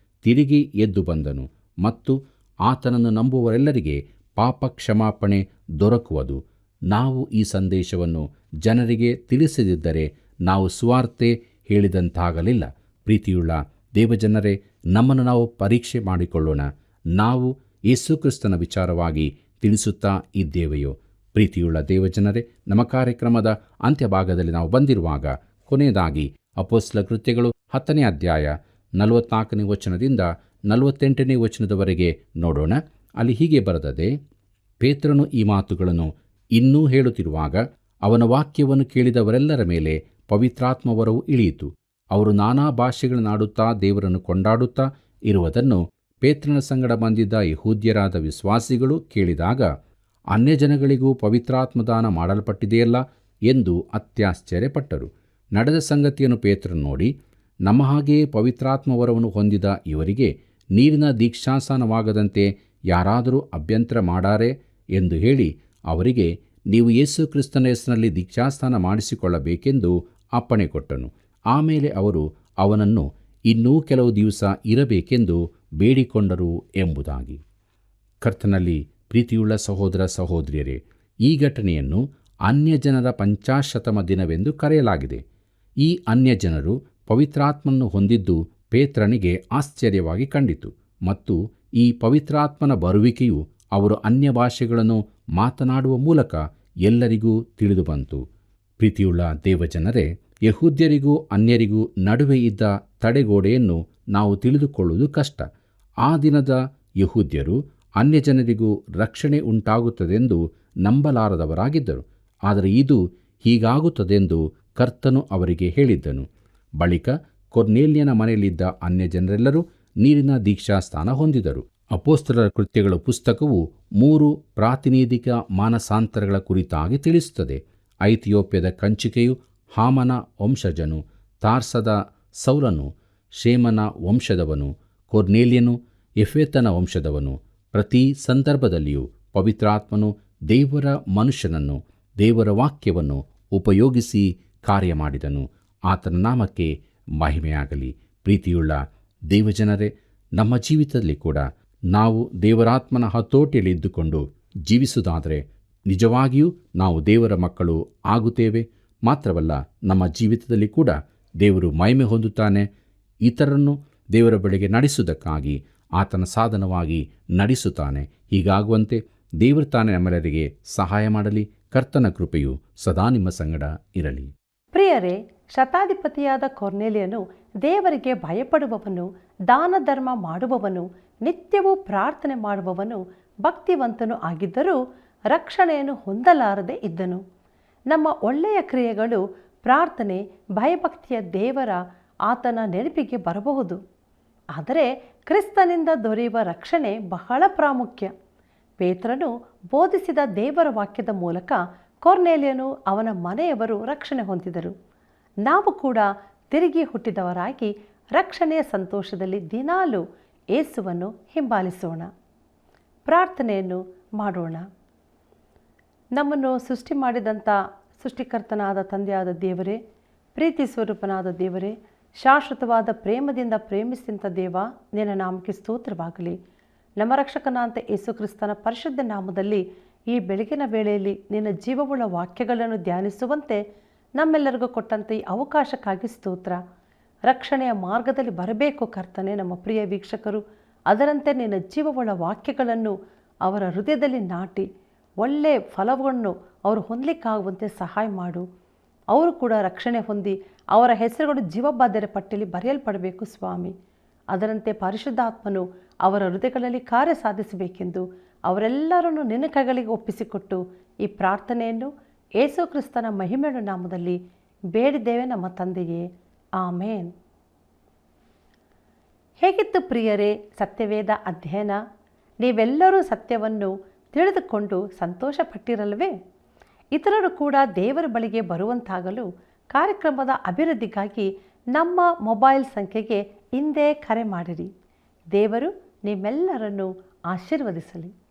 ತಿರುಗಿ ಎದ್ದು ಬಂದನು ಮತ್ತು ಆತನನ್ನು ನಂಬುವವರೆಲ್ಲರಿಗೆ ಪಾಪ ಕ್ಷಮಾಪಣೆ ದೊರಕುವುದು. ನಾವು ಈ ಸಂದೇಶವನ್ನು ಜನರಿಗೆ ತಿಳಿಸದಿದ್ದರೆ ನಾವು ಸುವಾರ್ತೆ ಹೇಳಿದಂತಾಗಲಿಲ್ಲ. ಪ್ರೀತಿಯುಳ್ಳ ದೇವಜನರೇ, ನಮ್ಮನ್ನು ನಾವು ಪರೀಕ್ಷೆ ಮಾಡಿಕೊಳ್ಳೋಣ. ನಾವು ಯೇಸು ಕ್ರಿಸ್ತನ ವಿಚಾರವಾಗಿ ತಿಳಿಸುತ್ತಾ ಇದ್ದೇವೆಯೋ? ಪ್ರೀತಿಯುಳ್ಳ ದೇವಜನರೇ, ನಮ್ಮ ಕಾರ್ಯಕ್ರಮದ ಅಂತ್ಯಭಾಗದಲ್ಲಿ ನಾವು ಬಂದಿರುವಾಗ ಕೊನೆಯದಾಗಿ ಅಪೊಸ್ತಲ ಕೃತ್ಯಗಳು 10ನೇ ಅಧ್ಯಾಯ 44ನೇ ವಚನದಿಂದ 48ನೇ ವಚನದವರೆಗೆ ನೋಡೋಣ. ಅಲ್ಲಿ ಹೀಗೆ ಬರೆದದೆ: ಪೇತ್ರನು ಈ ಮಾತುಗಳನ್ನು ಇನ್ನೂ ಹೇಳುತ್ತಿರುವಾಗ ಅವನ ವಾಕ್ಯವನ್ನು ಕೇಳಿದವರೆಲ್ಲರ ಮೇಲೆ ಪವಿತ್ರಾತ್ಮವರವು ಇಳಿಯಿತು. ಅವರು ನಾನಾ ಭಾಷೆಗಳನ್ನಾಡುತ್ತಾ ದೇವರನ್ನು ಕೊಂಡಾಡುತ್ತಾ ಇರುವುದನ್ನು ಪೇತ್ರನ ಸಂಗಡ ಬಂದಿದ್ದ ಯಹೂದ್ಯರಾದ ವಿಶ್ವಾಸಿಗಳು ಕೇಳಿದಾಗ, ಅನ್ಯಜನಗಳಿಗೂ ಪವಿತ್ರಾತ್ಮದಾನ ಮಾಡಲ್ಪಟ್ಟಿದೆಯಲ್ಲ ಎಂದು ಅತ್ಯಾಶ್ಚರ್ಯಪಟ್ಟರು. ನಡೆದ ಸಂಗತಿಯನ್ನು ಪೇತ್ರನು ನೋಡಿ, ನಮ್ಮ ಹಾಗೆಯೇ ಪವಿತ್ರಾತ್ಮವರವನ್ನು ಹೊಂದಿದ ಇವರಿಗೆ ನೀರಿನ ದೀಕ್ಷಾಸ್ನಾನವಾಗದಂತೆ ಯಾರಾದರೂ ಅಭ್ಯಂತರ ಮಾಡಾರೆ ಎಂದು ಹೇಳಿ ಅವರಿಗೆ, ನೀವು ಯೇಸು ಕ್ರಿಸ್ತನ ಹೆಸರಿನಲ್ಲಿ ದೀಕ್ಷಾಸ್ನಾನ ಮಾಡಿಸಿಕೊಳ್ಳಬೇಕೆಂದು ಅಪ್ಪಣೆ ಕೊಟ್ಟನು. ಆಮೇಲೆ ಅವರು ಅವನನ್ನು ಇನ್ನೂ ಕೆಲವು ದಿವಸ ಇರಬೇಕೆಂದು ಬೇಡಿಕೊಂಡರು ಎಂಬುದಾಗಿ. ಕರ್ತನಲ್ಲಿ ಪ್ರೀತಿಯುಳ್ಳ ಸಹೋದರ ಸಹೋದರಿಯರೇ, ಈ ಘಟನೆಯನ್ನು ಅನ್ಯಜನರ ಪಂಚಾಶತಮ ದಿನವೆಂದು ಕರೆಯಲಾಗಿದೆ. ಈ ಅನ್ಯಜನರು ಪವಿತ್ರಾತ್ಮನ್ನು ಹೊಂದಿದ್ದು ಪೇತ್ರನಿಗೆ ಆಶ್ಚರ್ಯವಾಗಿ ಕಂಡಿತು ಮತ್ತು ಈ ಪವಿತ್ರಾತ್ಮನ ಬರುವಿಕೆಯು ಅವರು ಅನ್ಯ ಭಾಷೆಗಳನ್ನು ಮಾತನಾಡುವ ಮೂಲಕ ಎಲ್ಲರಿಗೂ ತಿಳಿದು ಬಂತು. ಪ್ರೀತಿಯುಳ್ಳ ದೇವಜನರೇ, ಯಹೂದ್ಯರಿಗೂ ಅನ್ಯರಿಗೂ ನಡುವೆ ಇದ್ದ ತಡೆಗೋಡೆಯನ್ನು ನಾವು ತಿಳಿದುಕೊಳ್ಳುವುದು ಕಷ್ಟ. ಆ ದಿನದ ಯಹೂದ್ಯರು ಅನ್ಯಜನರಿಗೂ ರಕ್ಷಣೆ ಉಂಟಾಗುತ್ತದೆಂದು ನಂಬಲಾರದವರಾಗಿದ್ದರು. ಆದರೆ ಇದು ಹೀಗಾಗುತ್ತದೆಂದು ಕರ್ತನು ಅವರಿಗೆ ಹೇಳಿದ್ದನು. ಬಳಿಕ ಕೊರ್ನೇಲ್ಯನ ಮನೆಯಲ್ಲಿದ್ದ ಅನ್ಯಜನರೆಲ್ಲರೂ ನೀರಿನ ದೀಕ್ಷಾಸ್ನಾನ ಹೊಂದಿದರು. ಅಪೊಸ್ತಲರ ಕೃತ್ಯಗಳ ಪುಸ್ತಕವು 3 ಪ್ರಾತಿನಿಧಿಕ ಮಾನಸಾಂತರಗಳ ಕುರಿತಾಗಿ ತಿಳಿಸುತ್ತದೆ. ಐಥಿಯೋಪ್ಯದ ಕಂಚಿಕೆಯು ಹಾಮನ ವಂಶಜನು, ತಾರ್ಸದ ಸೌಲನು ಶೇಮನ ವಂಶದವನು, ಕೊರ್ನೇಲ್ಯನು ಎಫೆತನ ವಂಶದವನು. ಪ್ರತಿ ಸಂದರ್ಭದಲ್ಲಿಯೂ ಪವಿತ್ರಾತ್ಮನು ದೇವರ ಮನುಷ್ಯನನ್ನು, ದೇವರ ವಾಕ್ಯವನ್ನು ಉಪಯೋಗಿಸಿ ಕಾರ್ಯ ಮಾಡಿದನು. ಆತನ ನಾಮಕ್ಕೆ ಮಹಿಮೆಯಾಗಲಿ. ಪ್ರೀತಿಯುಳ್ಳ ದೇವಜನರೇ, ನಮ್ಮ ಜೀವಿತದಲ್ಲಿ ಕೂಡ ನಾವು ದೇವರಾತ್ಮನ ಹತೋಟಿಯಲ್ಲಿ ಇದ್ದುಕೊಂಡು ಜೀವಿಸುವುದಾದರೆ ನಿಜವಾಗಿಯೂ ನಾವು ದೇವರ ಮಕ್ಕಳು ಆಗುತ್ತೇವೆ. ಮಾತ್ರವಲ್ಲ, ನಮ್ಮ ಜೀವಿತದಲ್ಲಿ ಕೂಡ ದೇವರು ಮಹಿಮೆ ಹೊಂದುತ್ತಾನೆ. ಇತರರನ್ನು ದೇವರ ಬಳಿಗೆ ನಡೆಸುವುದಕ್ಕಾಗಿ ಆತನ ಸಾಧನವಾಗಿ ನಡೆಸುತ್ತಾನೆ. ಹೀಗಾಗುವಂತೆ ದೇವರು ತಾನೇ ನಮ್ಮೆಲ್ಲರಿಗೆ ಸಹಾಯ ಮಾಡಲಿ. ಕರ್ತನ ಕೃಪೆಯು ಸದಾ ನಿಮ್ಮ ಸಂಗಡ ಇರಲಿ. ಪ್ರಿಯರೇ, ಶತಾಧಿಪತಿಯಾದ ಕೊರ್ನೇಲಿಯನು ದೇವರಿಗೆ ಭಯಪಡುವವನು, ದಾನ ಧರ್ಮ ಮಾಡುವವನು, ನಿತ್ಯವೂ ಪ್ರಾರ್ಥನೆ ಮಾಡುವವನು, ಭಕ್ತಿವಂತನು ಆಗಿದ್ದರೂ ರಕ್ಷಣೆಯನ್ನು ಹೊಂದಲಾರದೆ ಇದ್ದನು. ನಮ್ಮ ಒಳ್ಳೆಯ ಕ್ರಿಯೆಗಳು, ಪ್ರಾರ್ಥನೆ, ಭಯಭಕ್ತಿಯ ದೇವರ ಆತನ ನೆನಪಿಗೆ ಬರಬಹುದು. ಆದರೆ ಕ್ರಿಸ್ತನಿಂದ ದೊರೆಯುವ ರಕ್ಷಣೆ ಬಹಳ ಪ್ರಾಮುಖ್ಯ. ಪೇತ್ರನು ಬೋಧಿಸಿದ ದೇವರ ವಾಕ್ಯದ ಮೂಲಕ ಕೊರ್ನೇಲಿಯನು ಅವನ ಮನೆಯವರು ರಕ್ಷಣೆ ಹೊಂದಿದರು. ನಾವು ಕೂಡ ತಿರುಗಿ ಹುಟ್ಟಿದವರಾಗಿ ರಕ್ಷಣೆಯ ಸಂತೋಷದಲ್ಲಿ ದಿನಾಲೂ ಯೇಸುವನ್ನು ಹಿಂಬಾಲಿಸೋಣ. ಪ್ರಾರ್ಥನೆಯನ್ನು ಮಾಡೋಣ. ನಮ್ಮನ್ನು ಸೃಷ್ಟಿ ಮಾಡಿದಂಥ ಸೃಷ್ಟಿಕರ್ತನಾದ ತಂದೆಯಾದ ದೇವರೇ, ಪ್ರೀತಿ ಸ್ವರೂಪನಾದ ದೇವರೇ, ಶಾಶ್ವತವಾದ ಪ್ರೇಮದಿಂದ ಪ್ರೇಮಿಸಿದಂಥ ದೇವ, ನಿನ್ನ ನಾಮಕ್ಕೆ ಸ್ತೋತ್ರವಾಗಲಿ. ನಮ್ಮ ರಕ್ಷಕನಾಂತ ಯೇಸು ಕ್ರಿಸ್ತನ ಪರಿಶುದ್ಧ ನಾಮದಲ್ಲಿ ಈ ಬೆಳಗಿನ ವೇಳೆಯಲ್ಲಿ ನಿನ್ನ ಜೀವವುಳ್ಳ ವಾಕ್ಯಗಳನ್ನು ಧ್ಯಾನಿಸುವಂತೆ ನಮ್ಮೆಲ್ಲರಿಗೂ ಕೊಟ್ಟಂಥ ಈ ಅವಕಾಶಕ್ಕಾಗಿ ಸ್ತೋತ್ರ. ರಕ್ಷಣೆಯ ಮಾರ್ಗದಲ್ಲಿ ಬರಬೇಕು ಕರ್ತನೆ ನಮ್ಮ ಪ್ರಿಯ ವೀಕ್ಷಕರು. ಅದರಂತೆ ನಿನ್ನ ಜೀವವುಳ್ಳ ವಾಕ್ಯಗಳನ್ನು ಅವರ ಹೃದಯದಲ್ಲಿ ನಾಟಿ ಒಳ್ಳೆಯ ಫಲವನ್ನು ಅವರು ಹೊಂದಲಿಕ್ಕಾಗುವಂತೆ ಸಹಾಯ ಮಾಡು. ಅವರು ಕೂಡ ರಕ್ಷಣೆ ಹೊಂದಿ ಅವರ ಹೆಸರುಗಳು ಜೀವಬಾಧ್ಯರ ಪಟ್ಟಿಯಲ್ಲಿ ಬರೆಯಲ್ಪಡಬೇಕು ಸ್ವಾಮಿ. ಅದರಂತೆ ಪರಿಶುದ್ಧಾತ್ಮನು ಅವರ ಹೃದಯಗಳಲ್ಲಿ ಕಾರ್ಯ ಸಾಧಿಸಬೇಕೆಂದು ಅವರೆಲ್ಲರನ್ನು ನಿನ್ನ ಕೈಗಳಿಗೆ ಒಪ್ಪಿಸಿಕೊಟ್ಟು ಈ ಪ್ರಾರ್ಥನೆಯನ್ನು ಯೇಸು ಕ್ರಿಸ್ತನ ಮಹಿಮೆಯ ನಾಮದಲ್ಲಿ ಬೇಡಿದ್ದೇವೆ ನಮ್ಮ ತಂದೆಯೇ, ಆಮೇನ್. ಹೇಗಿತ್ತು ಪ್ರಿಯರೇ ಸತ್ಯವೇದ ಅಧ್ಯಯನ? ನೀವೆಲ್ಲರೂ ಸತ್ಯವನ್ನು ತಿಳಿದುಕೊಂಡು ಸಂತೋಷಪಟ್ಟಿರಲ್ವೇ? ಇತರರು ಕೂಡ ದೇವರ ಬಳಿಗೆ ಬರುವಂತಾಗಲು ಕಾರ್ಯಕ್ರಮದ ಅಭಿವೃದ್ಧಿಗಾಗಿ ನಮ್ಮ ಮೊಬೈಲ್ ಸಂಖ್ಯೆಗೆ ಹಿಂದೆ ಕರೆ ಮಾಡಿರಿ. ದೇವರು ನಿಮ್ಮೆಲ್ಲರನ್ನು ಆಶೀರ್ವದಿಸಲಿ.